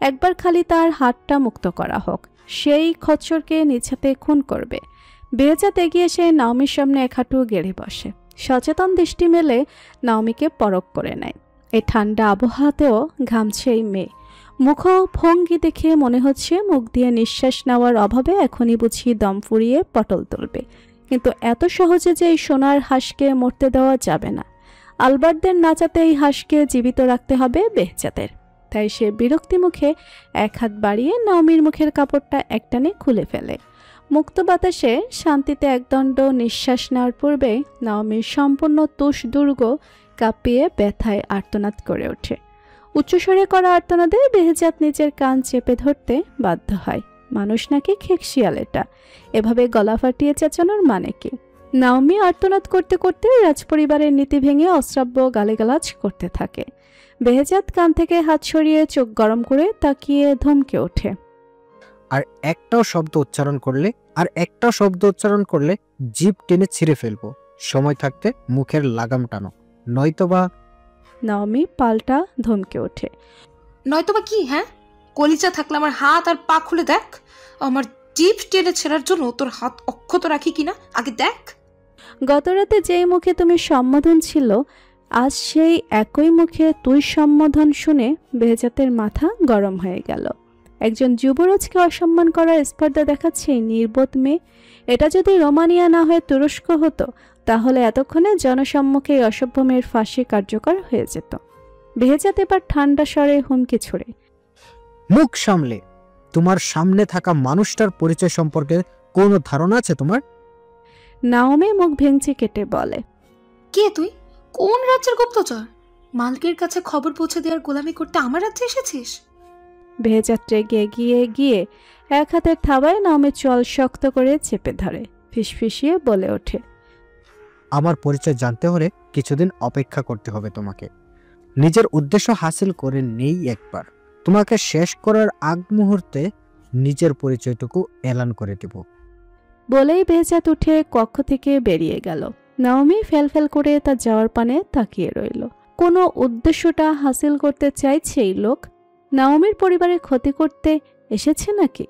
একবার খালি তার হাতটা মুক্ত করা হোক, সেই খচ্চরকে নিজ হাতে খুন করবে। বেহেজাত এগিয়ে এসে নাওমির সামনে এক হাঁটু গেড়ে বসে। সচেতন দৃষ্টি মেলে নাওমিকে পরখ করে নেয়। এই ঠান্ডা আবহাওয়াতেও ঘামছে এই মেয়ে। মুখভঙ্গি দেখে মনে হচ্ছে মুখ দিয়ে নিঃশ্বাস নেওয়ার অভাবে এখনই বুঝি দম ফুরিয়ে পটল তুলবে। কিন্তু এত সহজে যে এই সোনার হাঁসকে মরতে দেওয়া যাবে না। আলবার্টদের নাচাতে এই হাঁসকে জীবিত রাখতে হবে বেহেজাতের। তাই সে বিরক্তি মুখে এক হাত বাড়িয়ে নাওমির মুখের কাপড়টা একটানে খুলে ফেলে। মুক্ত বাতাসে শান্তিতে একদণ্ড নিঃশ্বাস নেওয়ার পূর্বে নাওমির সম্পূর্ণ তুষ দুর্গ কাঁপিয়ে ব্যথায় আর্তনাদ করে ওঠে। উচ্চস্বরে করা আর্তনাদে বেহেজাত নিজের কান চেপে ধরতে বাধ্য হয়। মানুষ নাকি খেকশিয়াল এটা? এভাবে গলা ফাটিয়ে চেঁচানোর মানে কি? নাওমি আর্তনাদ করতে করতে রাজপরিবারের নীতি ভেঙে অশ্রাব্য গালিগালাজ করতে থাকে। বেহেজাত কান থেকে হাত সরিয়ে চোখ গরম করে তাকিয়ে ধমকে ওঠে, আর একটাও শব্দ উচ্চারণ করলে জিভ টেনে ছিঁড়ে ফেলবো। সময় থাকতে মুখের লাগাম টানো, নয়তোবা। নাওমি পাল্টা ধমকে ওঠে। নয়তোবা কি? হ্যাঁ, কলিজা থাকলে আমার হাত আর পা খুলে দেখ। আমার জিভ টেনে ছেড়ার জন্য তোর হাত অক্ষত রাখি কিনা আগে দেখ। গতরাতে যেই মুখে তুমি সম্বোধন ছিল, আজ সেই একই মুখে তুই সম্বোধন শুনে বেহেজাতের মাথা গরম হয়ে গেল। একজন যুবরাজকে অসম্মান করার স্পর্ধা দেখাচ্ছে এই নির্বোধ মেয়ে। এটা যদি রোমানিয়া না হয়ে তুরস্ক হতো, তাহলে এতক্ষণে জনসম্মুখে এই অসভ্য মেয়ের ফাঁসি কার্যকর হয়ে যেত। বেহেজাত এবার ঠান্ডা স্বরে হুমকি ছুড়ে, মুখ সামলে। তোমার সামনে থাকা মানুষটার পরিচয় সম্পর্কে কোনো ধারণা আছে তোমার? নাওমি মুখ ভেঙচি কেটে বলে, কে তুই? কোন রাজ্যের গুপ্তচর? মালিকের কাছে খবর পৌঁছে দেওয়ার গোলামি করতে আমার রাজ্যে এসেছিস? বেহেজাত রেগে গিয়ে এক হাতের থাবায় নাওমির চল শক্ত করে চেপে ধরে, ফিসফিসিয়ে বলে ওঠে, আমার পরিচয় জানতে হলে কিছুদিন অপেক্ষা করতে হবে তোমাকে। নিজের উদ্দেশ্য হাসিল করে নেই একবার। তোমাকে শেষ করার আগ মুহূর্তে নিজের পরিচয়টুকু এলান করে দেব। বলেই বেহেজাত উঠে কক্ষ থেকে বেরিয়ে গেল। নাওমি ফেল করে তার যাওয়ার পানে তাকিয়ে রইল। কোনো উদ্দেশ্যটা হাসিল করতে চাইছে এই লোক? নাওমির পরিবারের ক্ষতি করতে এসেছে নাকি?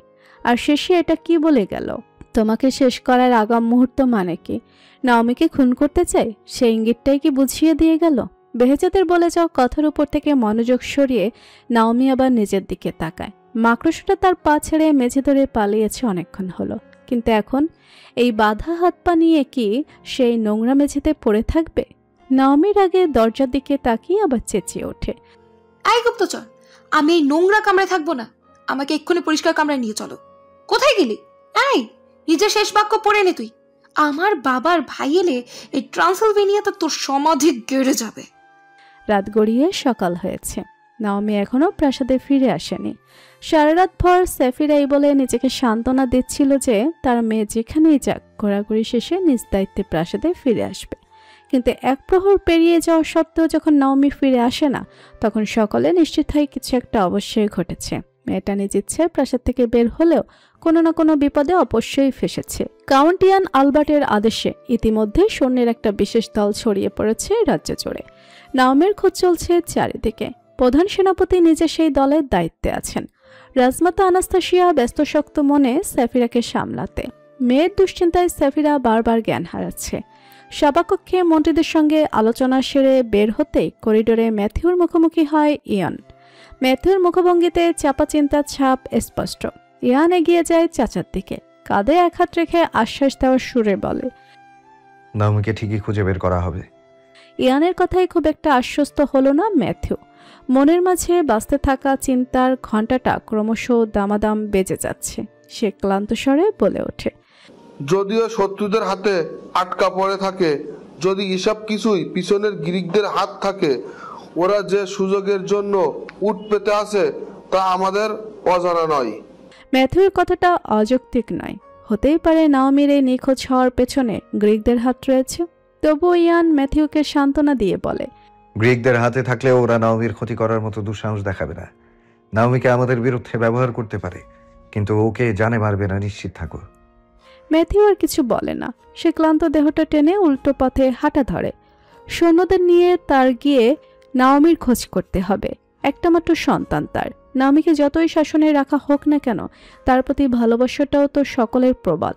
আর শেষে এটা কি বলে গেল? তোমাকে শেষ করার আগাম মুহূর্ত মানে কি? নাওমিকে খুন করতে চাই, সেই ইঙ্গিতটাই কি বুঝিয়ে দিয়ে গেল? বেহেজাতের বলে যাওয়া কথার উপর থেকে মনোযোগ সরিয়ে নাওমি আবার নিজের দিকে তাকায়। মাকড়সাটা তার পা ছেড়ে মেঝে ধরে পালিয়েছে অনেকক্ষণ হলো, কিন্তু এখন এই বাধা হাত পা নিয়ে কি সেই নোংরা মেঝেতে পড়ে থাকবে? নাওমির আগে দরজার দিকে তাকিয়ে আবার চেঁচিয়ে ওঠে, এই গুপ্তচর, আমি এই নোংরা কামরায় থাকবো না। আমাকে এক্ষুনি পরিষ্কার কামরায় নিয়ে চলো। কোথায় গেলি? এই, নিজের শেষ বাক্য পড়ে নে তুই। আমার বাবার ভাই এলে এই ট্রান্সিলভেনিয়াতে তোর সমাধি গেড়ে যাবে। রাত গড়িয়ে সকাল হয়েছে। নাওমি এখনো প্রাসাদে ফিরে আসেনি। সারা রাত ভর সেফিরা এই বলে নিজেকে সান্ত্বনা দিচ্ছিল যে তার মেয়ে যেখানেই যাক ঘোরাঘুরি শেষে নিজ দায়িত্বে প্রাসাদে ফিরে আসবে। কিন্তু এক প্রহর পেরিয়ে যাওয়া সত্ত্বেও যখন নাওমি ফিরে আসে না, তখন সকলে নিশ্চিত হয় কিছু একটা অবশ্যই ঘটেছে। মেয়েটা নিজ ইচ্ছে প্রাসাদ থেকে বের হলেও কোনো না কোনো বিপদে অবশ্যই ফেসেছে। কাউন্ট ইয়ান আলবার্টের আদেশে ইতিমধ্যে সৈন্যের একটা বিশেষ দল ছড়িয়ে পড়েছে রাজ্য জুড়ে। নাওমির খোঁজ চলছে চারিদিকে। প্রধান সেনাপতি নিজে সেই দলের দায়িত্বে আছেন। রাজমাতা আনাস্তাসিয়া ব্যস্তশক্ত মনে সেফিরাকে সামলাতে। মেয়ের দুশ্চিন্তায় সেফিরা বারবার জ্ঞান হারাচ্ছে। সভাকক্ষে মন্ত্রীদের সঙ্গে আলোচনা সেরে বের হতেই করিডোরে ম্যাথিউর মুখোমুখি হয় ইয়ান। ম্যাথিউর মুখভঙ্গিতে চাপা চিন্তার ছাপ স্পষ্ট। ইয়ান এগিয়ে যায় চাচার দিকে, কাঁধে এক হাত রেখে আশ্বাস দেওয়ার সুরে বলে, নাওমিকে ঠিকই খুঁজে বের করা হবে। ইয়ানের কথাই খুব একটা আশ্বস্ত হলো না ম্যাথিউ। মনের মাঝে বাঁচতে থাকা চিন্তার ঘণ্টাটা ক্রমশ দামাদাম বেজে যাচ্ছে। সে ক্লান্ত স্বরে বলে ওঠে, যদিও শত্রুদের হাতে আটকা পড়ে থাকে, যদি এসব কিছুই পিছনের গ্রিকদের হাত থাকে, ওরা যে সুযোগের জন্য উঠ পেতে আছে তা আমাদের অজানা নয়। ম্যাথিউর কথাটা অযৌক্তিক নয়। হতেই পারে নাওমির এই নিখোঁজ হওয়ার পেছনে গ্রিকদের হাত রয়েছে। তবুও ইয়ান ম্যাথিউকে সান্ত্বনা দিয়ে বলে, গ্রিকদের হাতে থাকলে ওরা নাওমির ক্ষতি করার মতো দুঃসাহস দেখাবে না। নাওমিকে আমাদের বিরুদ্ধে ব্যবহার করতে পারে, কিন্তু ওকে জানে মারবে না, নিশ্চিত থাকো। ম্যাথিউ আর কিছু বলে না। সে ক্লান্ত দেহটা টেনে উল্টো পথে হাঁটা ধরে। সৈন্যদের নিয়ে তার গিয়ে নাওমির খোঁজ করতে হবে। একটা মাত্র সন্তান তার। নাওমিকে যতই শাসনে রাখা হোক না কেন, তার প্রতি ভালোবাসাটাও তো সকলের প্রবল।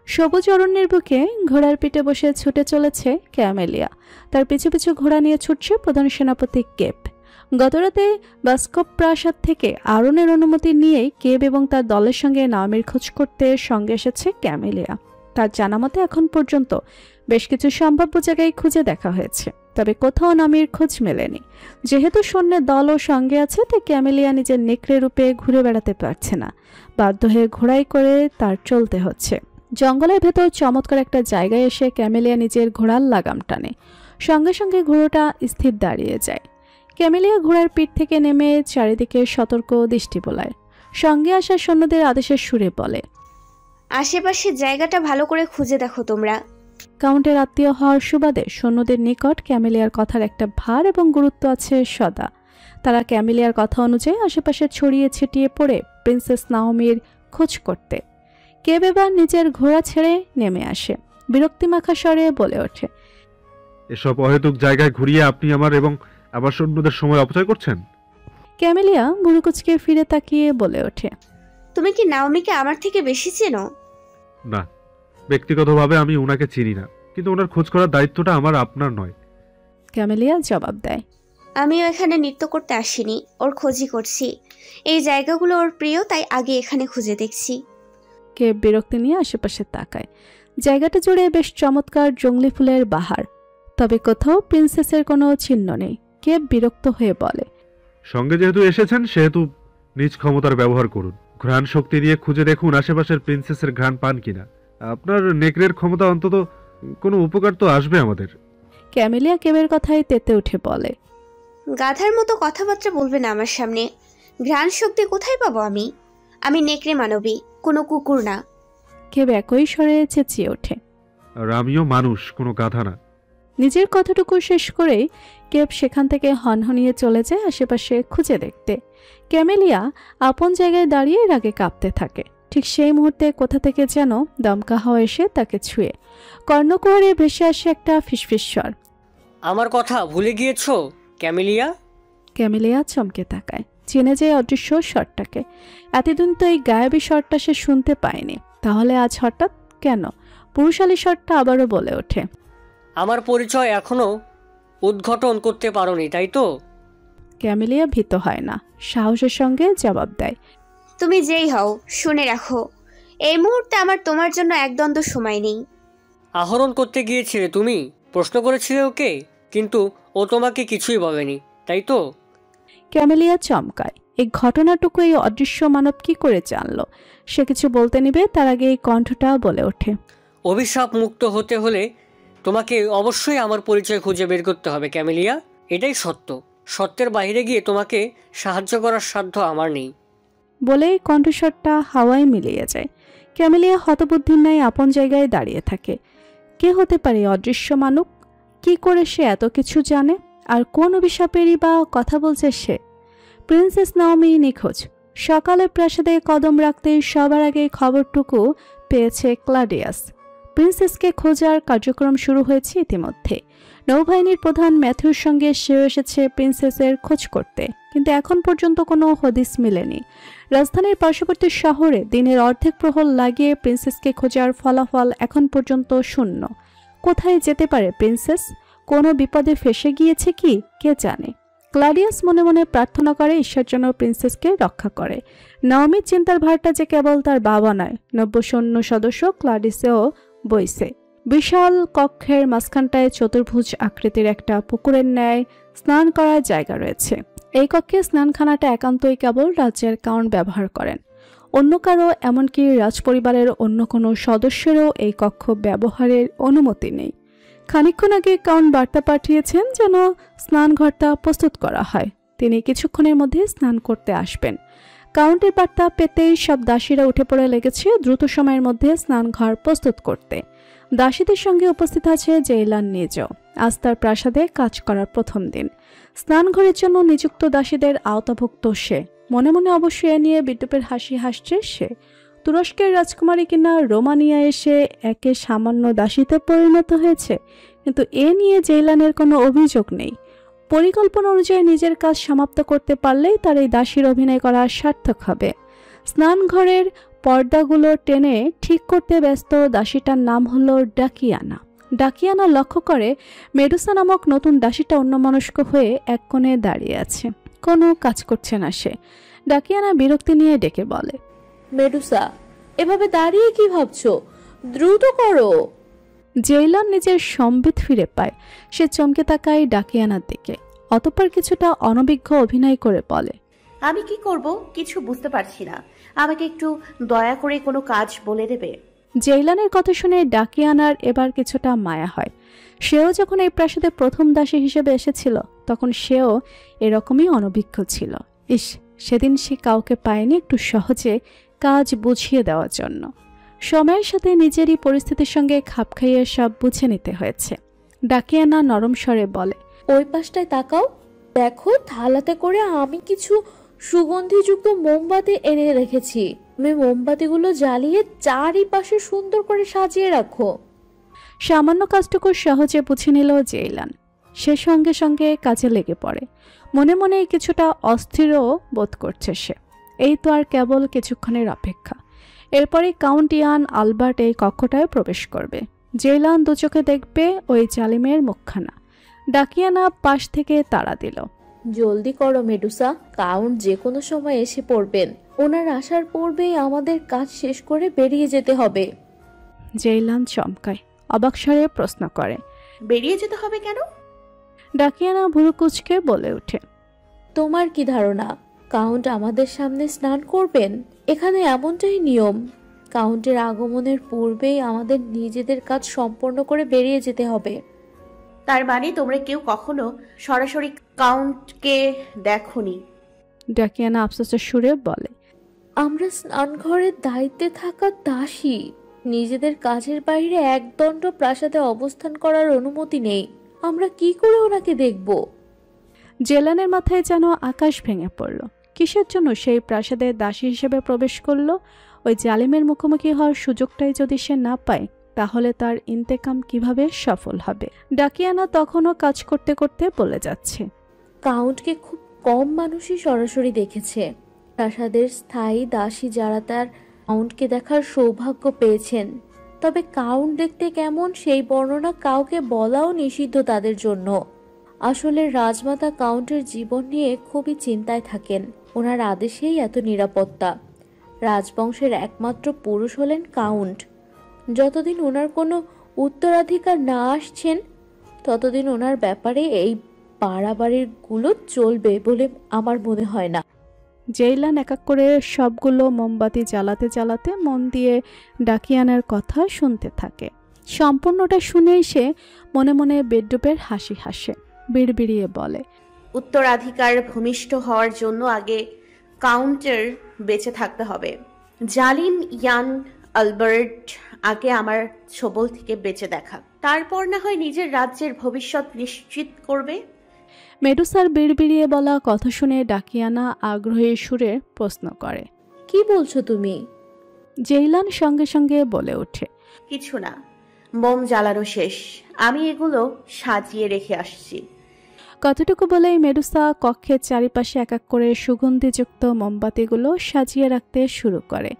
সবুজ অরণ্যের বুকে ঘোড়ার পিঠে বসে ছুটে চলেছে ক্যামেলিয়া। তার পিছু পিছু ঘোড়া নিয়ে ছুটছে প্রধান সেনাপতি কেপ। গতরাতে বাস্কপ প্রাসাদ থেকে আরনের অনুমতি নিয়েই কেব এবং তার দলের সঙ্গে নাওমির খোঁজ করতে সঙ্গে এসেছে ক্যামেলিয়া। তার জানা মতে এখন পর্যন্ত বেশ কিছু সম্ভাব্য জায়গায় খুঁজে দেখা হয়েছে, তবে কোথাও নাওমির খোঁজ মেলেনি। যেহেতু সৈন্যের দলও সঙ্গে আছে, তাই ক্যামেলিয়া নিজের নেকড়ে রূপে ঘুরে বেড়াতে পারছে না। বাধ্য হয়ে ঘোড়ায় করে তার চলতে হচ্ছে। জঙ্গলের ভেতর চমৎকার একটা জায়গায় এসে ক্যামেলিয়া নিজের ঘোড়ার লাগাম টানে। সঙ্গে সঙ্গে ঘোড়াটা স্থির দাঁড়িয়ে যায়। ক্যামেলিয়া ঘোড়ার পিঠ থেকে নেমে চারিদিকে সতর্ক দৃষ্টি বোলায়। সঙ্গে আসা সৈন্যদের আদেশের সুরে বলে, আশেপাশে জায়গাটা ভালো করে খুঁজে দেখো তোমরা। কাউন্টের আত্মীয় হওয়ার সুবাদে সৈন্যদের নিকট ক্যামেলিয়ার কথার একটা ভার এবং গুরুত্ব আছে সদা। তারা ক্যামেলিয়ার কথা অনুযায়ী আশেপাশে ছড়িয়ে ছিটিয়ে পড়ে প্রিন্সেস নাওমির খোঁজ করতে। কেব এবার নিজের ঘোড়া ছেড়ে নেমে আসে, বিরক্তিমাখা স্বরে বলে ওঠে, এসব অহেতুক জায়গায় ঘুরিয়ে আপনি আমার এবং আমার সৈন্যদের সময় অপচয় করছেন। ক্যামেলিয়া বুড়ুকুচকে ফিরে তাকিয়ে বলে ওঠে, তুমি কি নাওমিকে আমার থেকে বেশি চেনো? না, ব্যক্তিগতভাবে আমি ওনাকে চিনি না, কিন্তু ওনার খোঁজ করার দায়িত্বটা আমার আপনার নয়। ক্যামেলিয়া জবাব দেয়, আমিও এখানে নৃত্য করতে আসিনি, ওর খোঁজই করছি। এই জায়গাগুলো ওর প্রিয়, তাই আগে এখানে খুঁজে দেখছি। কেব বিরক্তি নিয়ে আশেপাশে তাকায়। জায়গাটা জুড়ে বেশ চমৎকার জংলি ফুলের বাহার, তবে কোথাও প্রিন্সেসের কোনো চিহ্ন নেই। কেব বিরক্ত হয়ে বলে, সঙ্গে যেহেতু এসেছেন সেহেতু নিজ ক্ষমতার ব্যবহার করুন। ঘ্রাণ শক্তি দিয়ে খুঁজে দেখুন আশেপাশের প্রিন্সেসের ঘ্রাণ পান কিনা। আপনার নেকড়ের ক্ষমতা অন্তত কোনো উপকার তো আসবে আমাদের। ক্যামেলিয়া কেবের কথায় তেতে উঠে বলে, গাধার মতো কথাবার্তা বলবে না আমার সামনে। ঘ্রাণ শক্তি কোথায় পাবো আমি? আমি নেকড়ে মানবী, কোনো কুকুর না। কেব একই স্বরে চেঁচিয়ে ওঠে, আর আমিও মানুষ, কোনো গাধা না। নিজের কথাটুকু শেষ করেই কেব সেখান থেকে হনহনিয়ে চলে যায় আশেপাশে খুঁজে দেখতে। ক্যামেলিয়া আপন জায়গায় দাঁড়িয়ে রাগে কাঁপতে থাকে। ঠিক সেই মুহূর্তে কোথা থেকে যেন দমকা হাওয়া এসে তাকে ছুঁয়ে কর্ণকুহরে ভেসে আসে একটা ফিসফিস স্বর, আমার কথা ভুলে গিয়েছো ক্যামেলিয়া? ক্যামেলিয়া চমকে তাকায়, চেনে যায় অদৃশ্য স্বরটাকে। এতদিন তো এই গায়েবী স্বরটা সে শুনতে পায়নি, তাহলে আজ হঠাৎ কেন? পুরুষালী স্বরটা আবারও বলে ওঠে, আমার পরিচয় এখনো উদ্ঘাটন করতে পারোনি, তাই তো? ক্যামেলিয়া ভীত হয় না, সাহসের সঙ্গে জবাব দেয়, তুমি যেই হও, শুনে রাখো, এই মুহূর্তে আমার তোমার জন্য একদণ্ড সময় নেই। আহরণ করতে গিয়েছিলে তুমি, প্রশ্ন করেছিলে ওকে, কিন্তু ও তোমাকে কিছুই বলেনি, তাই তো? ক্যামেলিয়া চমকায়। এই ঘটনাটুকু এই অদৃশ্য মানব কি করে জানলো? সে কিছু বলতে নিবে তার আগে এই কণ্ঠটা বলে ওঠে, অভিশাপ মুক্ত হতে হলে তোমাকে অবশ্যই আমার পরিচয় খুঁজে বের করতে হবে ক্যামেলিয়া। এটাই সত্য। সত্যের বাইরে গিয়ে তোমাকে সাহায্য করার সাধ্য আমার নেই। বলেই কণ্ঠস্বরটা হাওয়ায় মিলিয়ে যায়। ক্যামেলিয়া হতবুদ্ধির ন্যায় আপন জায়গায় দাঁড়িয়ে থাকে। কে হতে পারে অদৃশ্য মানব? কি করে সে এত কিছু জানে? আর কোন অভিশাপেরই বা কথা বলছে সে? প্রিন্সেস নাওমি নিখোঁজ। সকালে প্রাসাদে কদম রাখতেই সবার আগে খবরটুকু পেয়েছে ক্লাডিয়াস। প্রিন্সেসকে খোঁজার কার্যক্রম শুরু হয়েছে ইতিমধ্যে। নৌবাহিনীর প্রধান ম্যাথিউর সঙ্গে সেও এসেছে প্রিন্সেসের খোঁজ করতে, কিন্তু এখন পর্যন্ত কোনো হদিস মেলেনি। রাজধানীর পার্শ্ববর্তী শহরে দিনের অর্ধেক প্রহর লাগিয়ে প্রিন্সেসকে খোঁজার ফলাফল এখন পর্যন্ত শূন্য। কোথায় যেতে পারে প্রিন্সেস? কোনো বিপদে ফেসে গিয়েছে কি কে জানে। ক্লাডিয়াস মনে মনে প্রার্থনা করে ঈশ্বর যেন প্রিন্সেসকে রক্ষা করে। নাওমির চিন্তার ভারটা যে কেবল তার বাবা নয়, 90 সৈন্য সদস্য ক্লাডিসেও বইছে। বিশাল কক্ষের মাঝখানটায় চতুর্ভুজ আকৃতির একটা পুকুরের ন্যায় স্নান করার জায়গা রয়েছে। এই কক্ষে স্নানখানাটা একান্তই কেবল রাজ্যের কাউন্ট ব্যবহার করেন। অন্য কারো, এমনকি রাজপরিবারের অন্য কোনো সদস্যেরও এই কক্ষ ব্যবহারের অনুমতি নেই। খানিকক্ষণ আগে কাউন্ট বার্তা পাঠিয়েছেন যেন স্নানঘরটা প্রস্তুত করা হয়। তিনি কিছুক্ষণের মধ্যে স্নান করতে আসবেন। কাউন্টের বার্তা পেতেই সব দাসীরা উঠে পড়ে লেগেছে দ্রুত সময়ের মধ্যে স্নানঘর প্রস্তুত করতে। দাসীদের সঙ্গে উপস্থিত আছে জেইলান নিজেও। আজ তার প্রাসাদে কাজ করার প্রথম দিন। স্নানঘরের জন্য নিযুক্ত দাসীদের আওতাভুক্ত সে। মনে মনে অবশ্যই এ নিয়ে বিদ্রুপের হাসি হাসছে সে। তুরস্কের রাজকুমারী কিনা রোমানিয়া এসে একে সামান্য দাসীতে পরিণত হয়েছে, কিন্তু এ নিয়ে জেইলানের কোনো অভিযোগ নেই। পরিকল্পনা অনুযায়ী নিজের কাজ সমাপ্ত করতে পারলেই তার এই দাসীর অভিনয় করা সার্থক হবে। স্নানঘরের পর্দাগুলো টেনে ঠিক করতে ব্যস্ত দাসীটার নাম হলো ডাকিয়ানা। ডাকিয়ানা লক্ষ্য করে মেডুসা নামক নতুন দাসীটা অন্যমনস্ক হয়ে এক কোণে দাঁড়িয়ে আছে, কোনো কাজ করছে না সে। ডাকিয়ানা বিরক্তি নিয়ে ডেকে বলে, মেডুসা, এভাবে দাঁড়িয়ে কি ভাবছো? দ্রুত করো। জেইলান নিজের সম্বিত ফিরে পায়। সে চমকে তাকায় ডাকিয়ানার দিকে, অতঃপর কিছুটা অনভিজ্ঞ অভিনয় করে বলে, আমি কি করব কিছু বুঝতে পারছি না, আমাকে একটু দয়া করে কোনো কাজ বলে দেবে? জেইলানের কথা শুনে ডাকিয়ানার এবার কিছুটা মায়া হয়। সেও যখন এই প্রাসাদে প্রথম দাসী হিসেবে এসেছিল তখন সেও এরকমই অনভিজ্ঞ ছিল। ইস, সেদিন সে কাউকে পায়নি একটু সহজে কাজ বুঝিয়ে দেওয়ার জন্য। সময়ের সাথে নিজেরই পরিস্থিতির সঙ্গে খাপ খাইয়ে সব বুঝে নিতে হয়েছে। ডাকিয়ানা নরম স্বরে বলে, ওই পাশটায় তাকাও, দেখো থালাতে করে আমি কিছু সুগন্ধিযুক্ত মোমবাতি এনে রেখেছি। তুমি মোমবাতিগুলো জ্বালিয়ে চারিপাশে সুন্দর করে সাজিয়ে রাখো। সামান্য কাজটুকু সহজে বুঝে নিল জেইলান। সে সঙ্গে সঙ্গে কাজে লেগে পড়ে। মনে মনে কিছুটা অস্থিরও বোধ করছে সে। এই তো আর কেবল কিছুক্ষণের অপেক্ষা। এরপরে কাউন্ট ইয়ান আলবার্ট এই কক্ষটায় প্রবেশ করবে। জেইলান দুচোখে দেখবে ওই জালিমের মুখখানা। ডাকিয়ানা পাশ থেকে তাড়া দিল, জলদি করো মেডুসা, কাউন্ট যে কোনো সময় এসে পড়বেন। ওনার আসার পূর্বেই আমাদের কাজ শেষ করে বেরিয়ে যেতে হবে। জেইলান চমকায়, অবাক স্বরে প্রশ্ন করে, বেরিয়ে যেতে হবে কেন? ডাকিয়ানা ভুরু কুঁচকে বলে ওঠে, তোমার কি ধারণা কাউন্ট আমাদের সামনে স্নান করবেন? এখানে এমনটাই নিয়ম। কাউন্টের আগমনের পূর্বেই আমাদের নিজেদের কাজ সম্পন্ন করে বেরিয়ে যেতে হবে। তার মানে তোমরা কেউ কখনো সরাসরি কাউন্টকে দেখোনি? ডাকিয়ানা আফসোসের সুরে বলে, আমরা স্নানঘরের দায়িত্বে থাকা দাসী। নিজেদের কাজের বাইরে একদণ্ড প্রাসাদে অবস্থান করার অনুমতি নেই। আমরা কি করে ওনাকে দেখব? জেলানের মাথায় যেন আকাশ ভেঙে পড়ল। কিসের জন্য সেই প্রাসাদে দাসী হিসেবে প্রবেশ করলো? ওই জালিমের মুখোমুখি হওয়ার সুযোগটাই যদি সে না পায়, তাহলে তার ইন্তেকাম কিভাবে সফল হবে? ডাকিয়ানা তখনও কাজ করতে করতে বলে যাচ্ছে, কাউন্টকে খুব কম মানুষই সরাসরি দেখেছে। প্রাসাদের স্থায়ী দাসী যারা তার কাউন্টকে দেখার সৌভাগ্য পেয়েছেন। তবে কাউন্ট দেখতে কেমন সেই বর্ণনা কাউকে বলাও নিষিদ্ধ তাদের জন্য। আসলে রাজমাতা কাউন্টের জীবন নিয়ে খুবই চিন্তায় থাকেন। ওনার আদেশেই এত নিরাপত্তা। রাজবংশের একমাত্র পুরুষ হলেন কাউন্ট। যতদিন ওনার কোনো উত্তরাধিকার না আসছেন, ততদিন ওনার ব্যাপারে এই বাড়াবাড়িগুলো চলবে বলে আমার মনে হয় না। জেইলান এক এক করে সবগুলো মোমবাতি জ্বালাতে জ্বালাতে মন দিয়ে ডাকিয়ানার কথা শুনতে থাকে। সম্পূর্ণটা শুনেই সে মনে মনে বেডরুপের হাসি হাসে, বিড়বিড়িয়ে বলে, উত্তরাধিকার ভূমিষ্ঠ হওয়ার জন্য আগে কাউন্টের বেঁচে থাকতে হবে। জালিম ইয়ান আলবার্ট আগে আমার ছবল থেকে বেঁচে দেখা, তারপর না হয় নিজের রাজ্যের ভবিষ্যৎ নিশ্চিত করবে। মেডুসার বিড়বিড়িয়ে বলা কথা শুনে ডাকিয়ানা আগ্রহী সুরে প্রশ্ন করে, কি বলছো তুমি? জেইলান সঙ্গে সঙ্গে বলে ওঠে, কিছু না, মোম জ্বালানো শেষ, আমি এগুলো সাজিয়ে রেখে আসছি। কতটুকু বলেই মেডুসা কক্ষের চারিপাশে এক এক করে সুগন্ধিযুক্ত মোমবাতিগুলো সাজিয়ে রাখতে শুরু করে।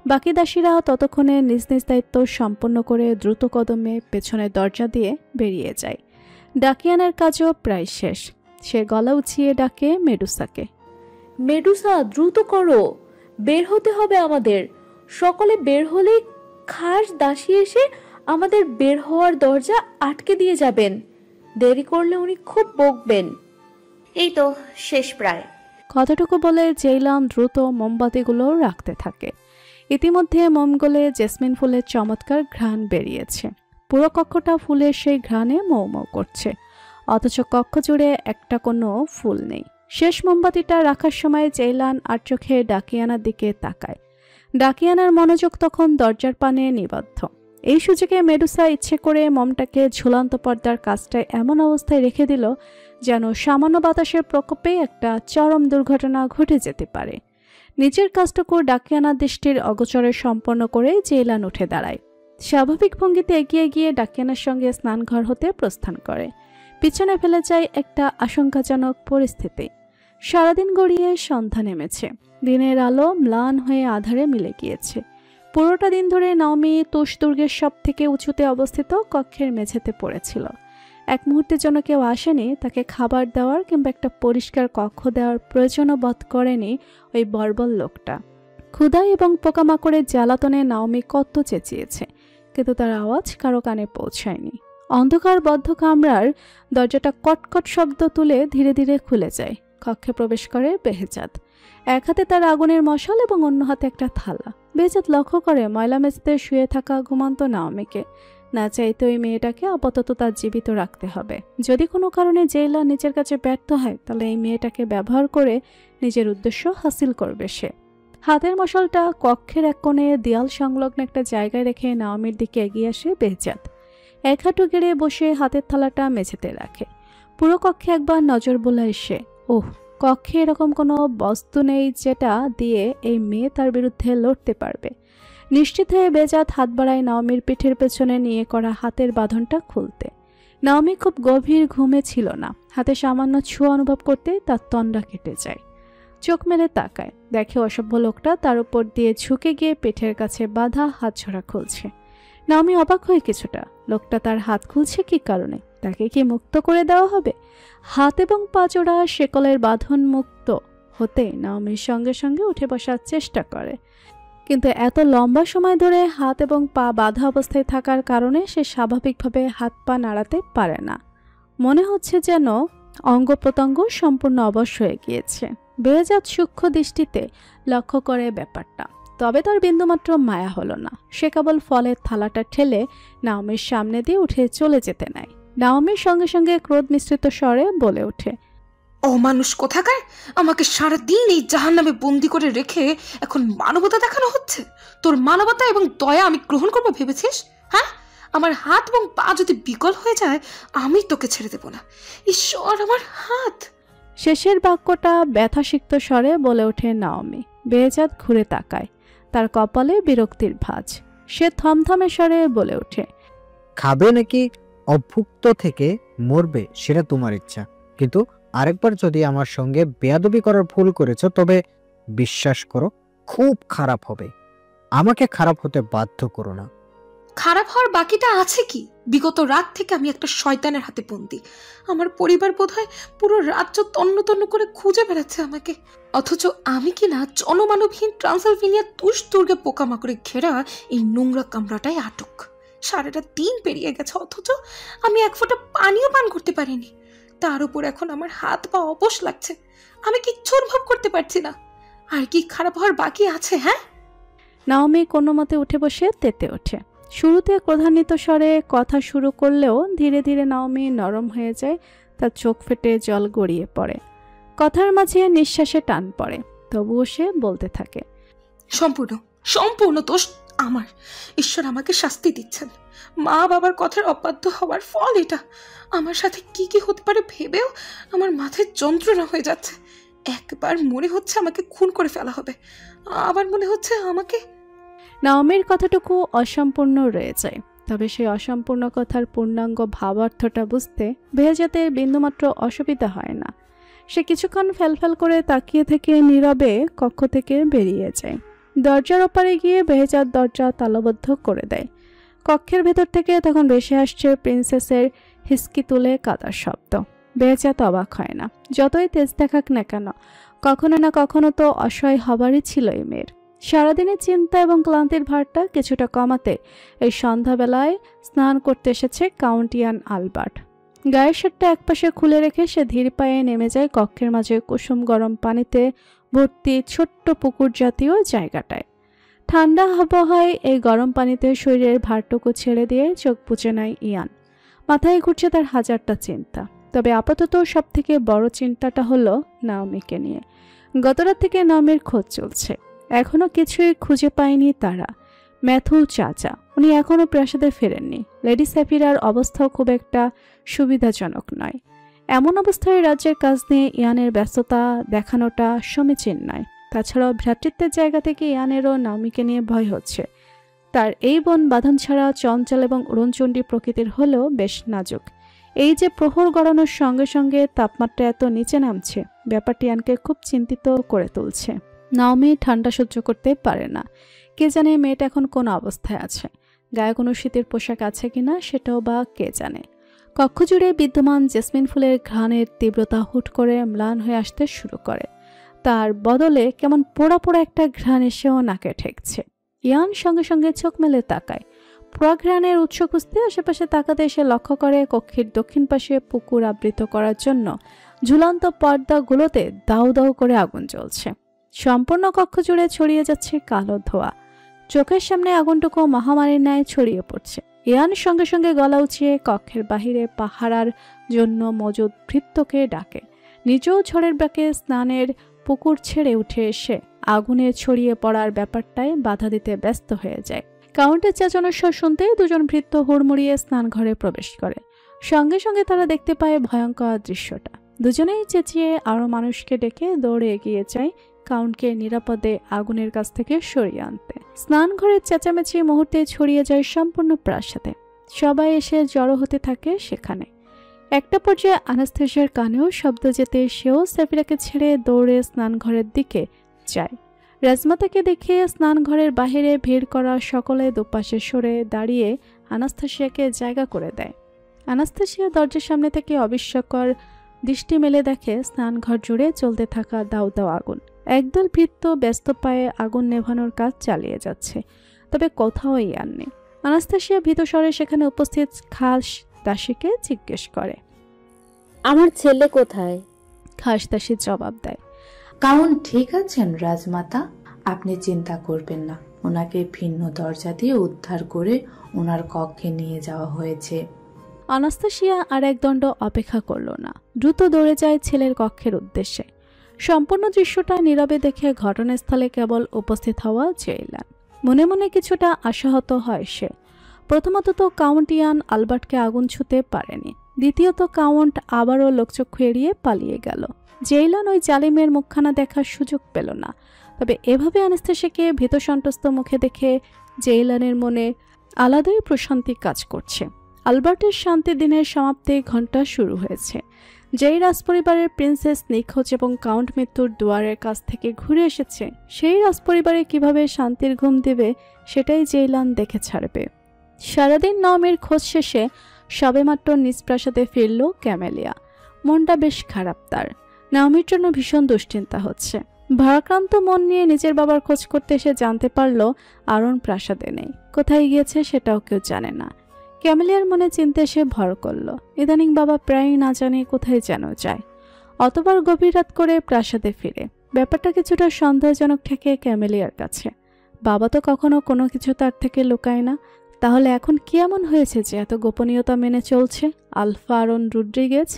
বাকি দাসীরা ততক্ষণে নিজ নিজ দায়িত্ব সম্পন্ন করে দ্রুত কদমে পেছনের দরজা দিয়ে বেরিয়ে যায়। ডাকিয়ানার কাজও প্রায় শেষ। সে গলা উঁচিয়ে ডাকে মেডুসাকে, মেডুসা দ্রুত করো, বের হতে হবে আমাদের। সকলে বের হলেই খাস দাসী এসে আমাদের বের হওয়ার দরজা আটকে দিয়ে যাবেন। দেরি করলে উনি খুব বকবেন। এই তো শেষ প্রায়। কতটুকু বলে জেইলান দ্রুত মোমবাতিগুলো রাখতে থাকে। ইতিমধ্যে মোম গলে জেসমিন ফুলের চমৎকার ঘ্রাণ বেরিয়েছে। পুরো কক্ষটা ফুলের সেই ঘ্রাণে মৌ মৌ করছে, অথচ কক্ষ জুড়ে একটা কোনো ফুল নেই। শেষ মোমবাতিটা রাখার সময় জেইলান আর চোখে ডাকিয়ানার দিকে তাকায়। ডাকিয়ানার মনোযোগ তখন দরজার পানে নিবদ্ধ। এই সুযোগে মেডুসা ইচ্ছে করে মোমটাকে ঝুলন্ত পর্দার কাজটায় এমন অবস্থায় রেখে দিল যেন সামান্য বাতাসের প্রকোপে একটা চরম দুর্ঘটনা ঘটে যেতে পারে। নিজের কাজটুকু ডাকিয়ানার দৃষ্টির অগোচরে সম্পন্ন করে জেইলান উঠে দাঁড়ায়। স্বাভাবিক ভঙ্গিতে এগিয়ে গিয়ে ডাকিয়ানার সঙ্গে স্নানঘর হতে প্রস্থান করে। পিছনে ফেলে যায় একটা আশঙ্কাজনক পরিস্থিতি। সারাদিন গড়িয়ে সন্ধ্যা নেমেছে। দিনের আলো ম্লান হয়ে আধারে মিলে গিয়েছে। পুরোটা দিন ধরে নাওমি তুষ দুর্গের সব থেকে উঁচুতে অবস্থিত কক্ষের মেঝেতে পড়েছিল। এক মুহূর্তের জন্য কেউ আসেনি তাকে খাবার দেওয়ার কিংবা একটা পরিষ্কার কক্ষ দেওয়ার প্রয়োজনও বোধ করেনি ওই বর্বর লোকটা। ক্ষুধা এবং পোকামাকড়ের জ্বালাতনে নাওমি কত চেঁচিয়েছে, কিন্তু তার আওয়াজ কারো কানে পৌঁছায়নি। অন্ধকার বদ্ধ কামরার দরজাটা কটকট শব্দ তুলে ধীরে ধীরে খুলে যায়। কক্ষে প্রবেশ করে বেহেজাত। এক হাতে তার আগুনের মশাল এবং অন্য হাতে একটা থালা। বেহেজাত লক্ষ্য করে ময়লা মেঝেতে শুয়ে থাকা ঘুমন্ত নাওমিকে। না চাইতে ওই মেয়েটাকে আপাতত তার জীবিত রাখতে হবে। যদি কোনো কারণে জেইলা নিজের কাছে ব্যর্থ হয়, তাহলে এই মেয়েটাকে ব্যবহার করে নিজের উদ্দেশ্য হাসিল করবে সে। হাতের মশালটা কক্ষের এক কোণে দেয়াল সংলগ্ন একটা জায়গায় রেখে নাওমির দিকে এগিয়ে আসে বেহেজাত। এক হাঁটু গেড়ে বসে হাতের থালাটা মেঝেতে রাখে। পুরো কক্ষে একবার নজর বোলায় সে। ওহ, কক্ষে এরকম কোনো বস্তু নেই যেটা দিয়ে এই মেয়ে তার বিরুদ্ধে লড়তে পারবে। নিশ্চিত হয়ে বেজাত হাত বাড়ায় নাওমির পিঠের পেছনে নিয়ে করা হাতের বাঁধনটা খুলতে। নাওমি খুব গভীর ঘুমে ছিল না, হাতে সামান্য ছোঁয়া অনুভব করতে তার তন্ডা কেটে যায়। চোখ মেলে তাকায়, দেখে অসভ্য লোকটা তার উপর দিয়ে ঝুঁকে গিয়ে পেটের কাছে বাঁধা হাত ছড়া খুলছে। নাওমি অবাক হয়ে কিছুটা, লোকটা তার হাত খুলছে কি কারণে? তাকে কি মুক্ত করে দেওয়া হবে? হাত এবং পা জোড়া শেকলের বাঁধন মুক্ত হতে নাওমির সঙ্গে সঙ্গে উঠে বসার চেষ্টা করে, কিন্তু এত লম্বা সময় ধরে হাত এবং পা বাঁধা অবস্থায় থাকার কারণে সে স্বাভাবিকভাবে হাত পা নাড়াতে পারে না। মনে হচ্ছে যেন অঙ্গ প্রত্যঙ্গ সম্পূর্ণ অবশ হয়ে গিয়েছে। বেজাত সূক্ষ্ম দৃষ্টিতে লক্ষ্য করে ব্যাপারটা, তবে তার বিন্দুমাত্র মায়া হলো না। সে কেবল ফলের থালাটা ঠেলে নাওমির সামনে দিয়ে উঠে চলে যেতে নেয়। নাওমির সঙ্গে সঙ্গে ক্রোধ মিশ্রিত স্বরে বলে ওঠে, অমানুষ কোথাকার! আমাকে সারাদিন এই জাহান্নামে বন্দি করে রেখে এখন মানবতা দেখানো হচ্ছে? তোর মানবতা এবং দয়া আমি গ্রহণ করবো ভেবেছিস? হ্যাঁ, আমার হাত এবং পা যদি বিকল হয়ে যায় আমি তোকে ছেড়ে দেব না। ঈশ্বর, আমার হাত! শেষের বাক্যটা ব্যথাসিক্ত স্বরে বলে ওঠে নাওমি। বেজাত ঘুরে তাকায়, তার কপালে বিরক্তির ভাঁজ। সে থমথমে স্বরে বলে ওঠে, খাবে নাকি অভুক্ত থেকে মরবে সেটা তোমার ইচ্ছা, কিন্তু আরেকবার যদি আমার সঙ্গে বেয়াদবি করার ভুল করেছ তবে বিশ্বাস করো খুব খারাপ হবে। আমাকে খারাপ হতে বাধ্য করো না। খারাপ হওয়ার বাকিটা আছে কি? বিগত রাত থেকে আমি একটা শয়তানের হাতে বন্দি। আমার পরিবার বোধহয় পুরো রাজ্য তন্ন তন্ন করে খুঁজে বেড়াচ্ছে আমাকে, অথচ আমি কিনা জনমানবহীন ট্রান্সিলভেনিয়া দুর্গে পোকামাকড়ে ঘেরা এই নোংরা কামরাটাই আটক। সারাটা দিন পেরিয়ে গেছে, অথচ আমি এক ফোঁটা পানিও পান করতে পারিনি। তার উপর এখন আমার হাত পা অবশ লাগছে, আমি কিচ্ছু অনুভব করতে পারছি না। আর কি খারাপ হওয়ার বাকি আছে? হ্যাঁ? নাওমি কোনো মতে উঠে বসে তেতে ওঠে। শুরুতে ক্রোধান্বিত স্বরে কথা শুরু করলেও ধীরে ধীরে নাওমি নরম হয়ে যায়, তার চোখ ফেটে জল গড়িয়ে পড়ে। কথার মাঝে নিঃশ্বাসে টান পড়ে, তবুও সে বলতে থাকে, সম্পূর্ণ দোষ আমার। ঈশ্বর আমাকে শাস্তি দিচ্ছেন। মা বাবার কথার অবাধ্য হওয়ার ফল এটা। আমার সাথে কি কি হতে পারে ভেবেও আমার মাথায় যন্ত্রণা হয়ে যাচ্ছে। একবার মনে হচ্ছে আমাকে খুন করে ফেলা হবে, আবার মনে হচ্ছে আমাকে। নাওমির কথাটুকু অসম্পূর্ণ রয়ে যায়, তবে সেই অসম্পূর্ণ কথার পূর্ণাঙ্গ ভাবার্থটা বুঝতে বেহেজাতের বিন্দুমাত্র অসুবিধা হয় না। সে কিছুক্ষণ ফেলফেল করে তাকিয়ে থেকে নীরবে কক্ষ থেকে বেরিয়ে যায়। দরজার ওপারে গিয়ে বেহেজাত দরজা তালাবদ্ধ করে দেয়। কক্ষের ভেতর থেকে তখন ভেসে আসছে প্রিন্সেসের হিসকি তুলে কাদার শব্দ। বেহেজাত অবাক হয় না, যতই তেজ দেখাক না কেন, কখনো না কখনো তো অসহায় হবারই ছিল এই মেয়ের। সারাদিনের চিন্তা এবং ক্লান্তির ভারটা কিছুটা কমাতে এই সন্ধ্যাবেলায় স্নান করতে এসেছে কাউন্ট ইয়ান আলবার্ট। গায়ের শার্টটা একপাশে খুলে রেখে সে ধীর পায়ে নেমে যায় কক্ষের মাঝে কুসুম গরম পানিতে ভর্তি ছোট্ট পুকুর জাতীয় জায়গাটায়। ঠান্ডা আবহাওয়ায় এই গরম পানিতে শরীরের ভারটুকু ছেড়ে দিয়ে চোখ বুজে নেয় ইয়ান। মাথায় ঘুরছে তার হাজারটা চিন্তা, তবে আপাতত সব থেকে বড় চিন্তাটা হলো নাওমিকে নিয়ে। গতরাত থেকে নাওমির খোঁজ চলছে, এখনো কিছুই খুঁজে পায়নি তারা। ম্যাথু চাচা, উনি এখনো প্রাসাদে ফেরেননি। লেডি স্যাফিরার অবস্থাও খুব একটা সুবিধাজনক নয়। এমন অবস্থায় রাজ্যের কাজ নিয়ে ইয়ানের ব্যস্ততা দেখানোটা সমীচীন নয়। তাছাড়াও ভ্রাতৃত্বের জায়গা থেকে ইয়ানেরও নাওমিকে নিয়ে ভয় হচ্ছে। তার এই বোন বাঁধন ছাড়া চঞ্চল এবং উড়নচণ্ডী প্রকৃতির হলেও বেশ নাজুক। এই যে প্রহর গড়ানোর সঙ্গে সঙ্গে তাপমাত্রা এত নিচে নামছে, ব্যাপারটি ইয়ানকে খুব চিন্তিত করে তুলছে। নাওমি ঠান্ডা সহ্য করতে পারে না। কে জানে মেয়েটা এখন কোন অবস্থায় আছে, গায়ে কোনো শীতের পোশাক আছে কিনা সেটাও বা কে জানে। কক্ষ জুড়ে বিদ্যমান জেসমিন ফুলের ঘ্রাণের তীব্রতা হুট করে ম্লান হয়ে আসতে শুরু করে। তার বদলে কেমন পোড়া পোড়া একটা ঘ্রাণ এসেও নাকে ঠেকছে। ইয়ান সঙ্গে সঙ্গে চোখ মেলে তাকায়। পোড়া ঘ্রাণের উৎস খুঁজতে আশেপাশে তাকাতে এসে লক্ষ্য করে কক্ষের দক্ষিণ পাশে পুকুর আবৃত করার জন্য ঝুলন্ত পর্দাগুলোতে দাউ দাউ করে আগুন জ্বলছে। সম্পূর্ণ কক্ষ জুড়ে ছড়িয়ে যাচ্ছে কালো ধোঁয়া। চোখের সামনে আগুনটুকু মহামারীর ন্যায় ছড়িয়ে পড়ছে। ইয়ান সঙ্গে সঙ্গে গলা উঁচিয়ে কক্ষের বাহিরে পাহারার জন্য মজুদ ভৃত্যকে ডাকে। নিজেও ঝড়ের ব্যাকে স্নানের পুকুর ছেড়ে উঠে এসে আগুনে ছড়িয়ে পড়ার ব্যাপারটায় বাধা দিতে ব্যস্ত হয়ে যায়। কাউন্টের চেঁচানোর স্বর শুনতেই দুজন ভৃত্য হুড়মুড়িয়ে স্নান ঘরে প্রবেশ করে। সঙ্গে সঙ্গে তারা দেখতে পায় ভয়ঙ্কর দৃশ্যটা। দুজনেই চেঁচিয়ে আরও মানুষকে ডেকে দৌড়ে এগিয়ে যায় কাউন্টকে নিরাপদে আগুনের কাছ থেকে সরিয়ে আনতে। স্নানঘরের চেঁচামেচি মুহূর্তে ছড়িয়ে যায় সম্পূর্ণ প্রাসাদে। সবাই এসে জড়ো হতে থাকে সেখানে। একটা পর্যায়ে আনাস্তাসিয়ার কানেও শব্দ যেতে সেও সাফিরাকে ছেড়ে দৌড়ে স্নানঘরের দিকে যায়। রাজমাতাকে দেখে স্নানঘরের বাহিরে ভিড় করা সকলে দুপাশে সরে দাঁড়িয়ে আনাস্তাসিয়াকে জায়গা করে দেয়। আনাস্তাসিয়া দরজার সামনে থেকে অবিস্ময়কর দৃষ্টি মেলে দেখে স্নানঘর জুড়ে চলতে থাকা দাউ দাউ আগুন। একদল ভৃত্য ব্যস্ত পায়ে আগুন নেভানোর কাজ চালিয়ে যাচ্ছে, তবে কোথাও ইয়ান নেই। আনাস্তাসিয়া ভীত স্বরে সেখানে উপস্থিত খাস দাসীকে জিজ্ঞেস করে, আমার ছেলে কোথায়? খাস দাসী জবাব দেয়, কাউন্ট ঠিক আছেন রাজমাতা, আপনি চিন্তা করবেন না, ওনাকে ভিন্ন দরজা দিয়ে উদ্ধার করে ওনার কক্ষে নিয়ে যাওয়া হয়েছে। আনাস্তাসিয়া আর এক দণ্ড অপেক্ষা করল না, দ্রুত দৌড়ে যায় ছেলের কক্ষের উদ্দেশ্যে। সম্পূর্ণ দৃশ্যটা নীরবে দেখে ঘটনাস্থলে কেবল উপস্থিত হওয়া জেইলান। মনে মনে কিছুটা আশাহত হয় সে। প্রথমত তো কাউন্ট ইয়ান আলবার্টকে আগুন ছুঁতে পারেনি, দ্বিতীয়ত কাউন্ট আবারও লোকচক্ষু এড়িয়ে পালিয়ে গেল। জেইলান ওই জালিমের মুখখানা দেখার সুযোগ পেল না। তবে এভাবে আনাস্তাসিয়াকে ভীত সন্ত্রস্ত মুখে দেখে জেইলানের মনে আলাদাই প্রশান্তি কাজ করছে। আলবার্টের শান্তি দিনের সমাপ্তি ঘণ্টা শুরু হয়েছে। যেই রাজপরিবারের প্রিন্সেস নিখোঁজ এবং কাউন্ট মৃত্যুর দুয়ারের কাছ থেকে ঘুরে এসেছে, সেই রাজপরিবারে কিভাবে শান্তির ঘুম দেবে সেটাই জেইলান দেখে ছাড়বে। সারাদিন নাওমির খোঁজ শেষে সবেমাত্র নিজ প্রাসাদে ফিরল ক্যামেলিয়া। মনটা বেশ খারাপ তার। নাওমির জন্য ভীষণ দুশ্চিন্তা হচ্ছে। ভারাক্রান্ত মন নিয়ে নিজের বাবার খোঁজ করতে এসে জানতে পারল আরন প্রাসাদে নেই। কোথায় গিয়েছে সেটাও কেউ জানে না। ক্যামেলিয়ার মনে চিনতে এসে ভর করল। ইদানিং বাবা প্রায়ই না জানে কোথায় যেন যায়। অতবার গভীর রাত করে প্রাসাদে ফিরে। ব্যাপারটা কিছুটা সন্দেহজনক ঠেকে ক্যামেলিয়ার কাছে। বাবা তো কখনো কোনো কিছু তার থেকে লুকায় না, তাহলে এখন কি এমন হয়েছে যে এত গোপনীয়তা মেনে চলছে আলফা আরন রড্রিগেজ?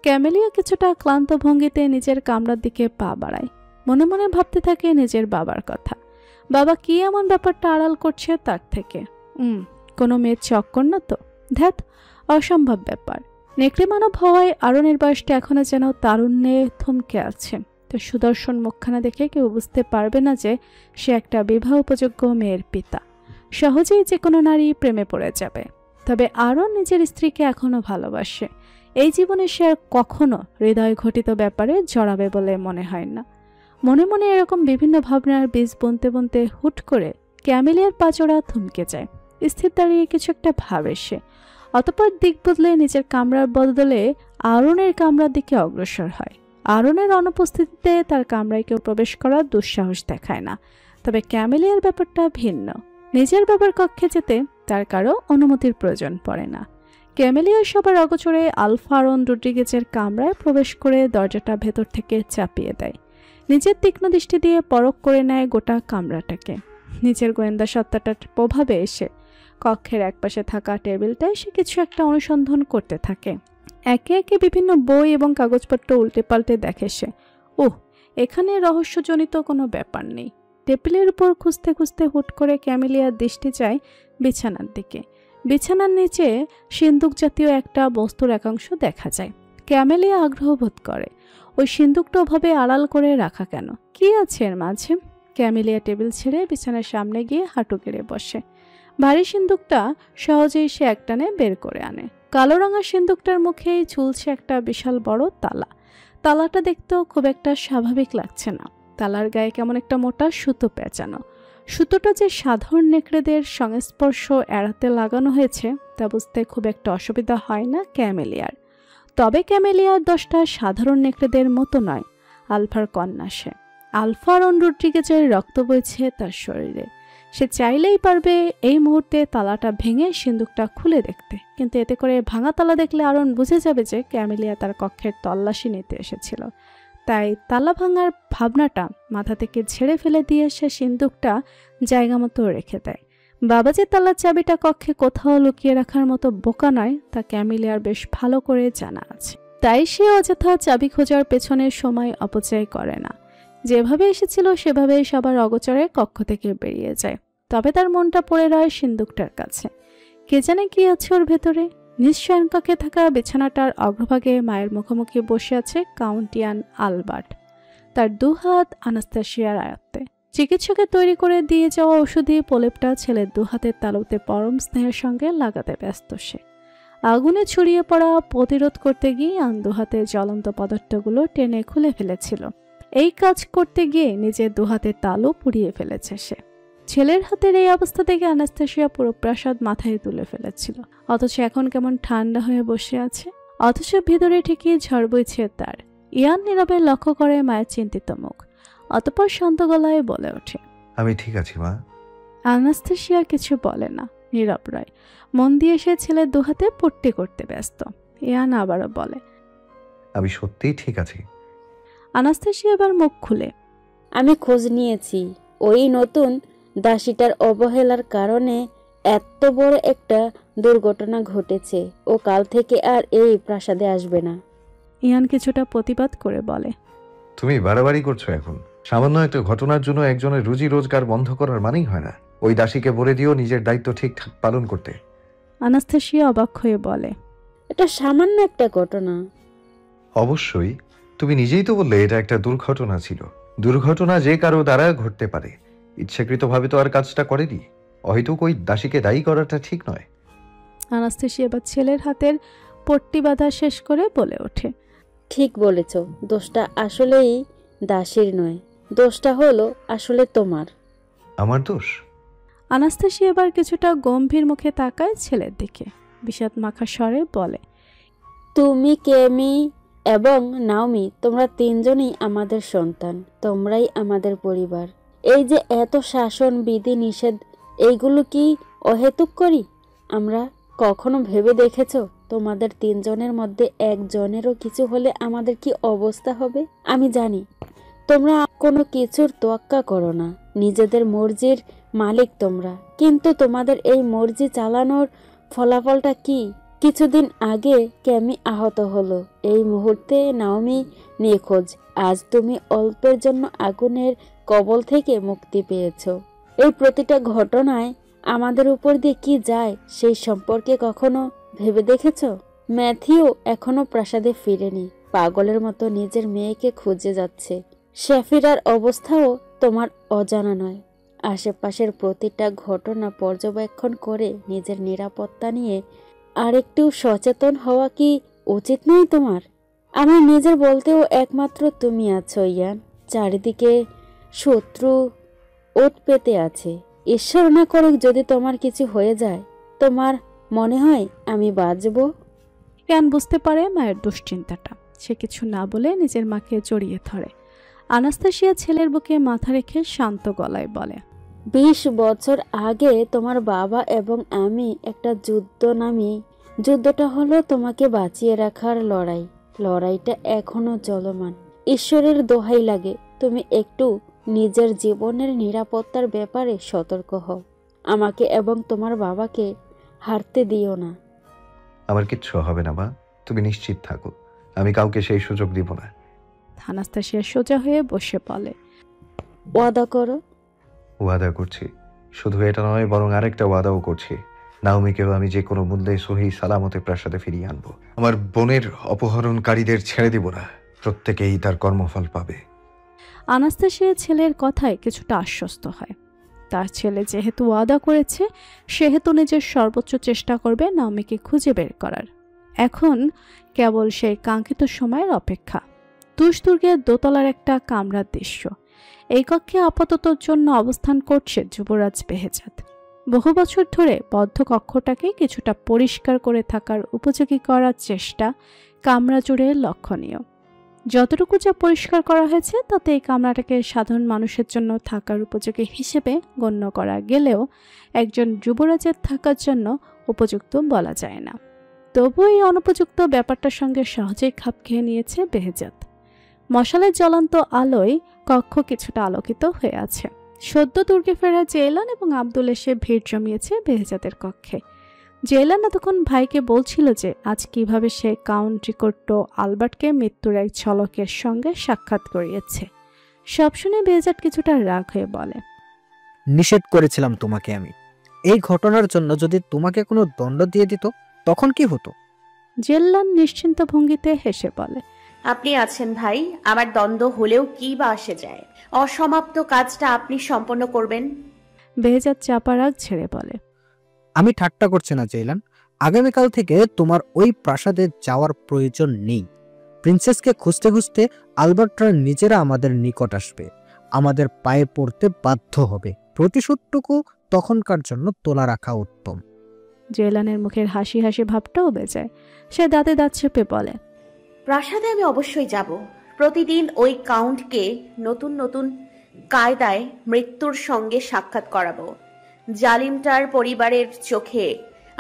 ক্যামেলিয়া কিছুটা ক্লান্ত ভঙ্গিতে নিজের কামরার দিকে পা বাড়ায়। মনে মনে ভাবতে থাকে নিজের বাবার কথা। বাবা কি এমন ব্যাপারটা আড়াল করছে তার থেকে? কোনো মেয়ের চক্কর না তো? ধ্যাত, অসম্ভব ব্যাপার। নেকড়ে মানব হওয়ায় আরনের বয়সটা এখনো যেন তারুণ্যে থমকে আছে। তো সুদর্শন মুখখানা দেখে কেউ বুঝতে পারবে না যে সে একটা বিবাহ উপযোগ্য মেয়ের পিতা। সহজেই যে কোনো নারী প্রেমে পড়ে যাবে। তবে আরন নিজের স্ত্রীকে এখনো ভালোবাসে। এই জীবনে সে আর কখনো হৃদয় ঘটিত ব্যাপারে জড়াবে বলে মনে হয় না। মনে মনে এরকম বিভিন্ন ভাবনার বীজ বুনতে বুনতে হুট করে ক্যামেলিয়ার পাজোড়া থমকে যায়। স্থির দাঁড়িয়ে কিছু একটা ভাবে সে। অতঃপর দিক বদলে নিজের কামরার বদলে আরনের কামরার দিকে অগ্রসর হয়। আরনের অনুপস্থিতিতে তার কামরায় কেউ প্রবেশ করার দুঃসাহস দেখায় না। তবে ক্যামেলিয়ার ব্যাপারটা ভিন্ন। নিজের বাবার কক্ষে যেতে তার কারো অনুমতির প্রয়োজন পড়ে না। ক্যামেলিয়া সবার অগোচরে আলফা আরন রড্রিগেজের কামরায় প্রবেশ করে দরজাটা ভেতর থেকে চাপিয়ে দেয়। নিজের তীক্ষ্ণ দৃষ্টি দিয়ে পরখ করে নেয় গোটা কামরাটাকে। নিজের গোয়েন্দা সত্তাটার প্রভাবে এসে কক্ষের একপাশে থাকা টেবিলটায় সে কিছু একটা অনুসন্ধান করতে থাকে। একে একে বিভিন্ন বই এবং কাগজপত্র উল্টে পাল্টে দেখে সে। এখানে রহস্যজনিত কোনো ব্যাপার নেই। টেবিলের উপর খুঁজতে খুঁজতে হুট করে ক্যামেলিয়ার দৃষ্টি যায় বিছানার দিকে। বিছানার নিচে সিন্দুক জাতীয় একটা বস্তুর একাংশ দেখা যায়। ক্যামেলিয়া আগ্রহ বোধ করে, ওই সিন্দুকটা ওভাবে আড়াল করে রাখা কেন? কি আছে এর মাঝে? ক্যামেলিয়া টেবিল ছেড়ে বিছানার সামনে গিয়ে হাঁটু গেড়ে বসে। ভারী সিন্দুকটা সহজেই সে একটানে বের করে আনে। কালো রঙা সিন্দুকটার মুখেই ঝুলছে একটা বিশাল বড় তালা। তালাটা দেখতেও খুব একটা স্বাভাবিক লাগছে না। তালার গায়ে কেমন একটা মোটা সুতো পেঁচানো। সুতোটা যে সাধারণ নেকড়েদের সংস্পর্শ এড়াতে লাগানো হয়েছে তা বুঝতে খুব একটা অসুবিধা হয় না ক্যামেলিয়ার। তবে ক্যামেলিয়ার দোষটা সাধারণ নেকড়েদের মতো নয়। আলফার কন্যা সে। আলফা আরন রড্রিগেজের রক্ত বইছে তার শরীরে। সে চাইলেই পারবে এই মুহূর্তে তালাটা ভেঙে সিন্দুকটা খুলে দেখতে, কিন্তু এতে করে ভাঙা তালা দেখলে আরন বুঝে যাবে যে ক্যামেলিয়া তার কক্ষের তল্লাশি নিতে এসেছিল। তাই তালা ভাঙার ভাবনাটা মাথা থেকে ঝেড়ে ফেলে দিয়ে সে সিন্দুকটা জায়গা মতো রেখে দেয়। বাবা যে তালার চাবিটা কক্ষে কোথাও লুকিয়ে রাখার মতো বোকা নয় তা ক্যামেলিয়ার বেশ ভালো করে জানা আছে। তাই সে অযথা চাবি খোঁজার পেছনে সময় অপচয় করে না। যেভাবে এসেছিল সেভাবেই সবার অগোচরে কক্ষ থেকে বেরিয়ে যায়। তবে তার মনটা পড়ে রয় সিন্দুকটার কাছে। কে জানে কি আছে ওর ভেতরে? নিজ শয়নকক্ষে থাকা বিছানাটার অগ্রভাগে মায়ের মুখোমুখি বসে আছে কাউন্টিয়ান আলবার্ট, তার দুহাত আনাস্তাসিয়ার আয়ত্তে। চিকিৎসকের তৈরি করে দিয়ে যাওয়া ওষুধি প্রলেপটা ছেলের দুহাতের তালুতে পরম স্নেহের সঙ্গে লাগাতে ব্যস্ত সে। আগুনে ছড়িয়ে পড়া প্রতিরোধ করতে গিয়ে দুহাতের জ্বলন্ত পদার্থগুলো টেনে খুলে ফেলেছিল। এই কাজ করতে গিয়ে নিজের দুহাতের তালু পুড়িয়ে ফেলেছে সে। ছেলের হাতের এই অবস্থা থেকে আনাস্তাসিয়া পুরো প্রাসাদ মাথায় তুলে ফেলেছিল, অথচ এখন কেমন ঠান্ডা হয়ে বসে আছে। অথচ ভিতরে ঠিকই ঝড় বইছে তার। ইয়ান নীরবে লক্ষ্য করে মায়ের চিন্তিত মুখ, অতঃপর শান্ত গলায় বলে ওঠে, আমি ঠিক আছি মা। আনাস্তাসিয়া কিছু বলে না, নীরব রয়। মন দিয়ে সে ছেলের দুহাতে পট্টি করতে ব্যস্ত। ইয়ান আবারও বলে, আমি সত্যিই ঠিক আছি। আনাস্তাসিয়া এবার মুখ খুলে, আমি খোঁজ নিয়েছি, ওই নতুন দাসীটার অবহেলার কারণে এত বড় একটা দুর্ঘটনা ঘটেছে। ও কাল থেকে আর এই প্রাসাদে আসবে না। ইয়ান কিছুটা প্রতিবাদ করে বলে, তুমি বাড়াবাড়ি করছো এখন। সামান্য একটা ঘটনার জন্য একজনের রুজি রোজগার বন্ধ করার মানেই হয় না। ওই দাসীকে বলে দিও নিজের দায়িত্ব ঠিকঠাক পালন করতে। আনাস্তাসিয়া অবাক হয়ে বলে, এটা সামান্য একটা ঘটনা। অবশ্যই, তুমি নিজেই তো বললে এটা একটা দুর্ঘটনা ছিল। দুর্ঘটনা যে কারো দ্বারা ঘটতে পারে, ইচ্ছাকৃতভাবে তো আর কাজটা করেনি। হয়তো ওই দাসীকে দায়ী করাটা ঠিক নয়। আনাস্তাসিয়া এবার ছেলের হাতের পট্টি বাঁধা শেষ করে বলে ওঠে, ঠিক বলেছ, দোষটা আসলেই দাসীর নয়, দোষটা হলো আসলে তোমার। আমার দোষ? আনাস্তাসিয়া এবার কিছুটা গম্ভীর মুখে তাকায় ছেলের দিকে, বিষাদ মাখা স্বরে বলে, তুমি, কেমি এবং নাওমি, তোমরা তিনজনই আমাদের সন্তান, তোমরাই আমাদের পরিবার। এই যে এত শাসন, বিধি, নিষেধ, এইগুলো কি অহেতুক করি? আমরা কখনো ভেবে দেখেছো তোমাদের তিনজনের মধ্যে একজনেরও কিছু হলে আমাদের কি অবস্থা হবে? আমি জানি তোমরা কোনো কিছুর তোয়াক্কা করো না, নিজেদের মর্জির মালিক তোমরা, কিন্তু তোমাদের এই মর্জি চালানোর ফলাফলটা কি? কিছুদিন আগে কেমি আহত হলো, এই মুহূর্তে নাওমি নিখোঁজ। আজ তুমি অল্পের জন্য আগুনের কবল থেকে মুক্তি পেয়েছো। এই প্রতিটা ঘটনায় আমাদের উপর দিয়ে কি যায় সেই সম্পর্কে কখনো ভেবে দেখেছো? ম্যাথিউ এখনো প্রাসাদে ফিরেনি, পাগলের মতো নিজের মেয়েকে খুঁজে যাচ্ছে। শেফিরার অবস্থাও তোমার অজানা নয়। আশেপাশের প্রতিটা ঘটনা পর্যবেক্ষণ করে নিজের নিরাপত্তা নিয়ে আরেকটু সচেতন হওয়া কি উচিত নয় তোমার? আমার নিজের বলতেও একমাত্র তুমি আছো ইয়ান। চারিদিকে শত্রু ওত পেতে আছে। ঈশ্বর না করুক যদি তোমার কিছু হয়ে যায়, তোমার মনে হয় আমি বাঁচব? ইয়ান বুঝতে পারে মায়ের দুশ্চিন্তাটা। সে কিছু না বলে নিজের মাকে জড়িয়ে ধরে। আনাস্তাসিয়া ছেলের বুকে মাথা রেখে শান্ত গলায় বলে, 20 বছর আগে তোমার বাবা এবং আমি একটা যুদ্ধ নামি। যুদ্ধটা হলো তোমাকে বাঁচিয়ে রাখার লড়াই। লড়াইটা এখনো চলমান। ঈশ্বরের দোহাই লাগে তুমি একটু নিজের জীবনের নিরাপত্তার ব্যাপারে সতর্ক হও। আমাকে এবং তোমার বাবাকে হারতে দিও না। আমার কিচ্ছু হবে না মা, তুমি নিশ্চিত থাকো। আমি কাউকে সেই সুযোগ দিব না। আনাস্তাসিয়া সোজা হয়ে বসে বলে, ওয়াদা করো। ওয়াদা করছি। শুধু এটা নয়, বরং আরেকটা ওয়াদাও করছি। নাওমিকেও আমি যে কোনো মূল্যে সহি সালামতে প্রাসাদে ফিরিয়ে আনবো। আমার বোনের অপহরণকারীদের ছেড়ে দিব না। প্রত্যেকেই তার কর্মফল পাবে। আনাস্তাসিয়া ছেলের কথায় কিছুটা আশ্বস্ত হয়। তার ছেলে যেহেতু ওয়াদা করেছে, সেহেতু নিজের সর্বোচ্চ চেষ্টা করবে নাওমিকে খুঁজে বের করার। এখন কেবল সেই কাঙ্ক্ষিত সময়ের অপেক্ষা। তুষদুর্গের দোতলার একটা কামরার দৃশ্য। এই কক্ষে আপাতত জন্য অবস্থান করছে যুবরাজ বেহেজাত। বহু বছর ধরে বদ্ধ কক্ষটাকে কিছুটা পরিষ্কার করে থাকার উপযোগী করার চেষ্টা কামরা জুড়ে লক্ষণীয়। যতটুকু যা পরিষ্কার করা হয়েছে তাতে এই কামরাটাকে সাধারণ মানুষের জন্য থাকার উপযোগী হিসেবে গণ্য করা গেলেও একজন যুবরাজের থাকার জন্য উপযুক্ত বলা যায় না। তবু এই অনুপযুক্ত ব্যাপারটার সঙ্গে সহজেই খাপ খেয়ে নিয়েছে বেহেজাত। মশালের জ্বলন্ত আলোয় কক্ষ কিছুটা আলোকিত হয়ে আছে। সদ্য দুর্গে ফেরা জেলান এবং আব্দুল এসে ভিড় জমিয়েছে বেহেজাতের কক্ষে। জেলান এতক্ষণ ভাইকে বলছিল যে আজ কিভাবে সে কাউন্ট রিকোর্টো আলবার্টকে মৃত্যুর এক ঝলকের সঙ্গে সাক্ষাৎ করিয়েছে। সব শুনে বেহেজাত কিছুটা রাগ হয়ে বলে, নিষেধ করেছিলাম তোমাকে আমি। এই ঘটনার জন্য যদি তোমাকে কোনো দণ্ড দিয়ে দিত তখন কি হতো? জেল্লান নিশ্চিন্ত ভঙ্গিতে হেসে বলে, আপনি আছেন ভাই, আমার দ্বন্দ্ব হলেও কি বা আসে যায়, অসমাপ্ত কাজটা আপনি সম্পন্ন করবেন। বেহেজাদ চাপা রাগ ছেড়ে বলে, আমি ঠাট্টা করছি না জেলান, আগামীকাল থেকে তোমার ওই প্রাসাদে যাওয়ার প্রয়োজন নেই। প্রিন্সেসকে খুঁজতে খুঁজতে আলবার্টরা নিজেরা আমাদের নিকট আসবে, আমাদের পায়ে পড়তে বাধ্য হবে। প্রতিশোধটুকু তখনকার জন্য তোলা রাখা উত্তম। জেলানের মুখের হাসি হাসি ভাবটাও বেজায়। সে দাঁতে দাঁত চেপে বলে, প্রাসাদে আমি অবশ্যই যাব। প্রতিদিন ওই কাউন্টকে নতুন নতুন কায়দায় মৃত্যুর সঙ্গে সাক্ষাৎ করাবো। জালিমটার পরিবারের চোখে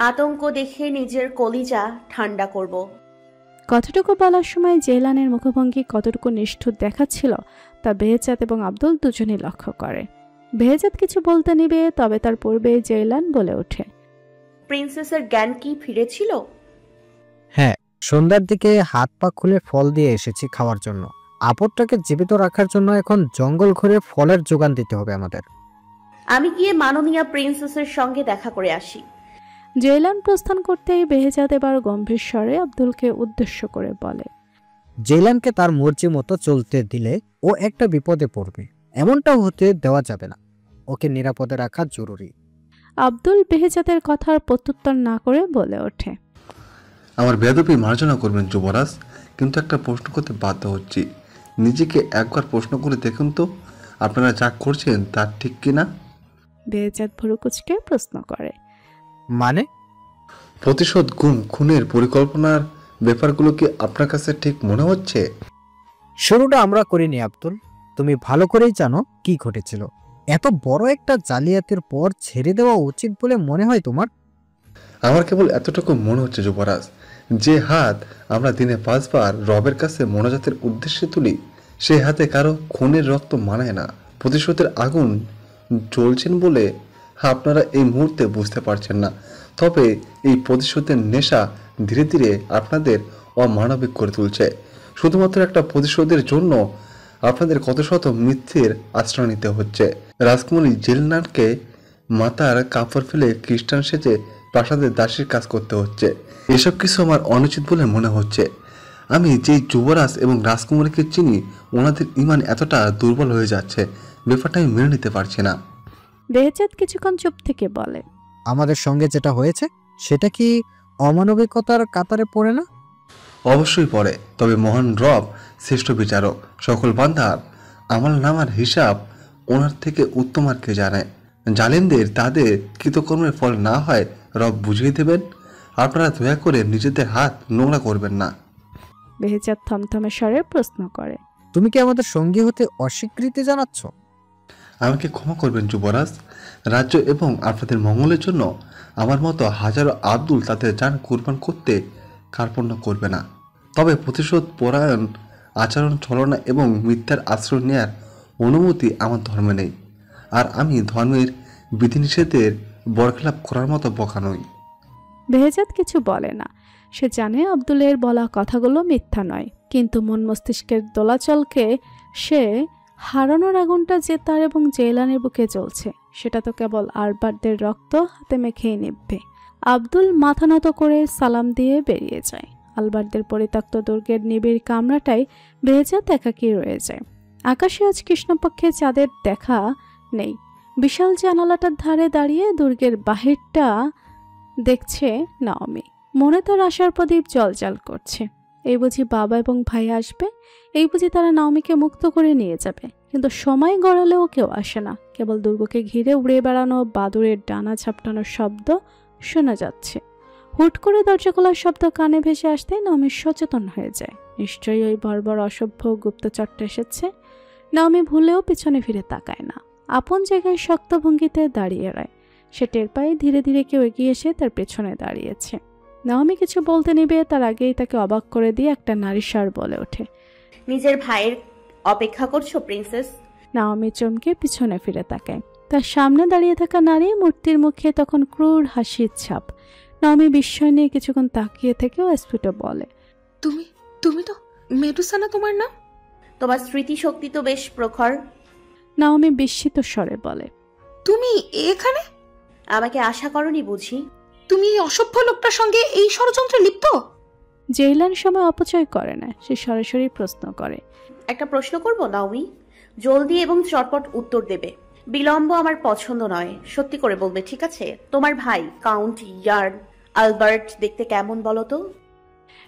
আতঙ্ক দেখে নিজের কলিজা ঠান্ডা করব। কথাটুকু বলার সময় জেলানের মুখভঙ্গি কতটুকু নিষ্ঠুর দেখাচ্ছিল তা বেহেজাদ এবং আব্দুল দুজনেই লক্ষ্য করে। বেহেজাদ কিছু বলতে নিবে, তবে তার পূর্বে জেলান বলে ওঠে, প্রিন্সেসের জ্ঞান কি ফিরেছিল? হ্যাঁ, সন্ধ্যার দিকে হাত পা খুলে ফল দিয়ে এসেছি খাওয়ার জন্য। আপদটাকে জীবিত রাখার জন্য এখন জঙ্গল ঘুরে ফলের যোগান দিতে হবে আমাদের। আমি গিয়ে মাননীয়া প্রিন্সেসের সঙ্গে দেখা করে আসি। জেলান প্রস্থান করতেই বেহেজাদ এবার গম্ভীর স্বরে আব্দুলকে উদ্দেশ্য করে বলে, জেলানকে তার মর্জি মতো চলতে দিলে ও একটা বিপদে পড়বে, এমনটাও হতে দেওয়া যাবে না। ওকে নিরাপদে রাখা জরুরি। আব্দুল বেহেজাদের কথার প্রত্যুত্তর না করে বলে ওঠে, আমার বেয়াদবি মার্জনা করবেন যুবরাজ, কিন্তু একটা প্রশ্ন করতে বাধ্য হচ্ছি। নিজেকে একবার প্রশ্ন করে দেখুন তো, আপনারা যা করছেন তা ঠিক কিনা? বেহেজাদ ভুরু কুঁচকে প্রশ্ন করে, মানে? প্রতিশোধ, গুম, খুনের পরিকল্পনার ব্যাপারগুলো কি আপনার কাছে ঠিক মনে হচ্ছে? শুরুটা আমরা করিনি আব্দুল, তুমি ভালো করেই জানো কি ঘটেছিল। এত বড় একটা জালিয়াতির পর ছেড়ে দেওয়া উচিত বলে মনে হয় তোমার? আমার কেবল এতটুকু মনে হচ্ছে যুবরাজ, যে হাত আমরা দিনে 5 বার রবের কাছে মোনাজাতের উদ্দেশ্যে তুলি, সে হাতে কারো খুনের রক্ত মানায় না। প্রতিশোধের আগুন জ্বলছেন বলে আপনারা এই মুহূর্তে বুঝতে পারছেন না, তবে এই প্রতিশোধের নেশা ধীরে ধীরে আপনাদের অমানবিক করে তুলছে। শুধুমাত্র একটা প্রতিশোধের জন্য আপনাদের কত শত মিথ্যের আশ্রয় নিতে হচ্ছে। রাজকুমারী জেলনারকে মাথার কাপড় ফেলে খ্রিস্টান সেজে প্রাসাদের দাসীর কাজ করতে হচ্ছে। এসব কিছু আমার অনুচিত বলে মনে হচ্ছে। আমি যে যুবরাজ এবং রাজকুমারীকে চিনি, ওনাদের ইমান এতটা দুর্বল হয়ে যাচ্ছে, ব্যাপারটা আমি মেনে নিতে পারছি না। বেহেজাদ কিছুক্ষণ চুপ থেকে বলে, আমাদের সঙ্গে যেটা হয়েছে সেটা কি অমানবিকতার কাতারে পড়ে না? অবশ্যই পড়ে, তবে মহান রব শ্রেষ্ঠ বিচারক। সকল বান্দার আমল নামার হিসাব ওনার থেকে উত্তম আর কে জানে। জালেমদের তাদের কৃতকর্মের ফল না হয় রব বুঝিয়ে দেবেন। আপনারা দয়া করে নিজেদের হাত নোংরা করবেন না। বেহেজাদ থমথমে স্বরে প্রশ্ন করে, তুমি কি আমাদের সঙ্গী হতে অস্বীকৃতি জানাচ্ছ? আমাকে ক্ষমা করবেন যুবরাজ, রাজ্য এবং আপনাদের মঙ্গলের জন্য আমার মতো হাজারো আব্দুল তাদের জান কুরবান করতে কার্পণ্য করবে না। তবে প্রতিশোধ পরায়ণ আচরণ, ছলনা এবং মিথ্যার আশ্রয় নেয়ার অনুমতি আমার ধর্মে নেই, আর আমি ধর্মের বিধিনিষেধের বরখেলাপ করার মতো বোকা নই। বেহেজাদ কিছু বলে না। সে জানে আব্দুলের বলা কথাগুলো মিথ্যা নয়, কিন্তু মন মস্তিষ্কের দোলাচলকে সে হারানোর আগুনটা যে তার এবং জেলানের বুকে জ্বলছে, সেটা তো কেবল আলবার্টদের রক্ত হাতে মেখেই নিভবে। আব্দুল মাথা নত করে সালাম দিয়ে বেরিয়ে যায়। আলবার্টদের পরিত্যক্ত দুর্গের নিবিড় কামরাটায় বেহেজাদ একাকী রয়ে যায়। আকাশে আজ কৃষ্ণপক্ষে চাঁদের দেখা নেই। বিশাল জানালাটার ধারে দাঁড়িয়ে দুর্গের বাহিরটা দেখছে নাওমি। মনে তার আশার প্রদীপ জ্বলজ্বল করছে। এই বুঝি বাবা এবং ভাই আসবে, এই বুঝি তারা নাওমিকে মুক্ত করে নিয়ে যাবে। কিন্তু সময় গড়ালেও কেউ আসে না। কেবল দুর্গকে ঘিরে উড়ে বেড়ানো বাদুড়ের ডানা ঝাপটানোর শব্দ শোনা যাচ্ছে। হুট করে দরজা খোলার শব্দ কানে ভেসে আসতে নাওমি সচেতন হয়ে যায়। নিশ্চয়ই ওই বর্বর অসভ্য গুপ্তচরটা এসেছে। নাওমি ভুলেও পিছনে ফিরে তাকায় না। আপন জায়গায় শক্ত ভঙ্গিতে দাঁড়িয়ে রয়। সে টের পায়ে ধীরে ধীরে কেউ এগিয়ে এসে তার পেছনে দাঁড়িয়েছে। নাওমি কিছু বলতে নিবে, তার আগেই তাকে অবাক করে দিয়ে একটা নারী স্বর বলে ওঠে, নিজের ভাইয়ের অপেক্ষা করছো প্রিন্সেস? নাওমি চমকে পিছনে ফিরে তাকায়। তার সামনে দাঁড়িয়ে থাকা নারী মূর্তির মুখে তখন ক্রূর হাসির ছাপ। নাওমি বিস্ময় নিয়ে কিছুক্ষণ তাকিয়ে থেকেও স্ফুট বলে, তুমি তো মেডুসা না তোমার নাম? তোমার স্মৃতিশক্তি তো বেশ প্রখর। নাওমি বিস্মিত স্বরে বলে, তুমি এখানে? আমাকে আশা করনি বুঝি? তুমি এই অসভ্য লোকটার সঙ্গে এই ষড়যন্ত্রে লিপ্ত? জেইলান সময় অপচয় করে না, সে সরাসরি প্রশ্ন করে। একটা প্রশ্ন করব নাওমি, জলদি এবং চটপট উত্তর দেবে। বিলম্ব আমার পছন্দ নয়, সত্যি করে বলবে, ঠিক আছে? তোমার ভাই কাউন্ট ইয়ার্ন আলবার্ট দেখতে কেমন বলো তো?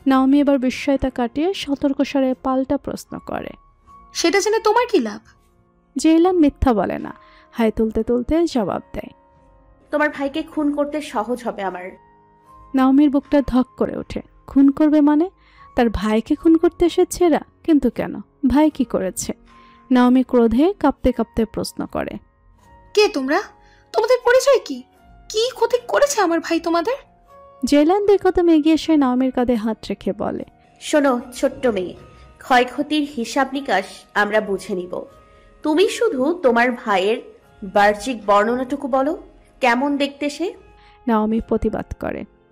নাওমি এবার বিস্ময়তা কাটিয়ে সতর্ক স্বরে পাল্টা প্রশ্ন করে। সেটা জেনে তোমার কি লাভ? জেইলান মিথ্যা বলে না, হাই তুলতে তুলতে জবাব দেয়। তোমার ভাইকে খুন করতে সহজ হবে আমার। নাওমির বুকটা ধক করে ওঠে। খুন করবে মানে? তার ভাইকে খুন করতে এসেছে এরা? কিন্তু কেন? ভাই কি করেছে? নাওমি ক্রোধে কাঁপতে কাঁপতে প্রশ্ন করে। কে তোমরা? তোমাদের পরিচয় কি? কি ক্ষতি করেছে আমার ভাই তোমাদের? জেইলান কদম এগিয়ে এসে নাওমির কাঁধে হাত রেখে বলে, শোনো ছোট্ট মেয়ে, ক্ষয়ক্ষতির হিসাব নিকাশ আমরা বুঝে নিব। তুমি শুধু তোমার ভাইয়ের বাহ্যিক বর্ণনাটুকু বলো, কেমন দেখতে সে? নাওমি প্রতিবাদ করে।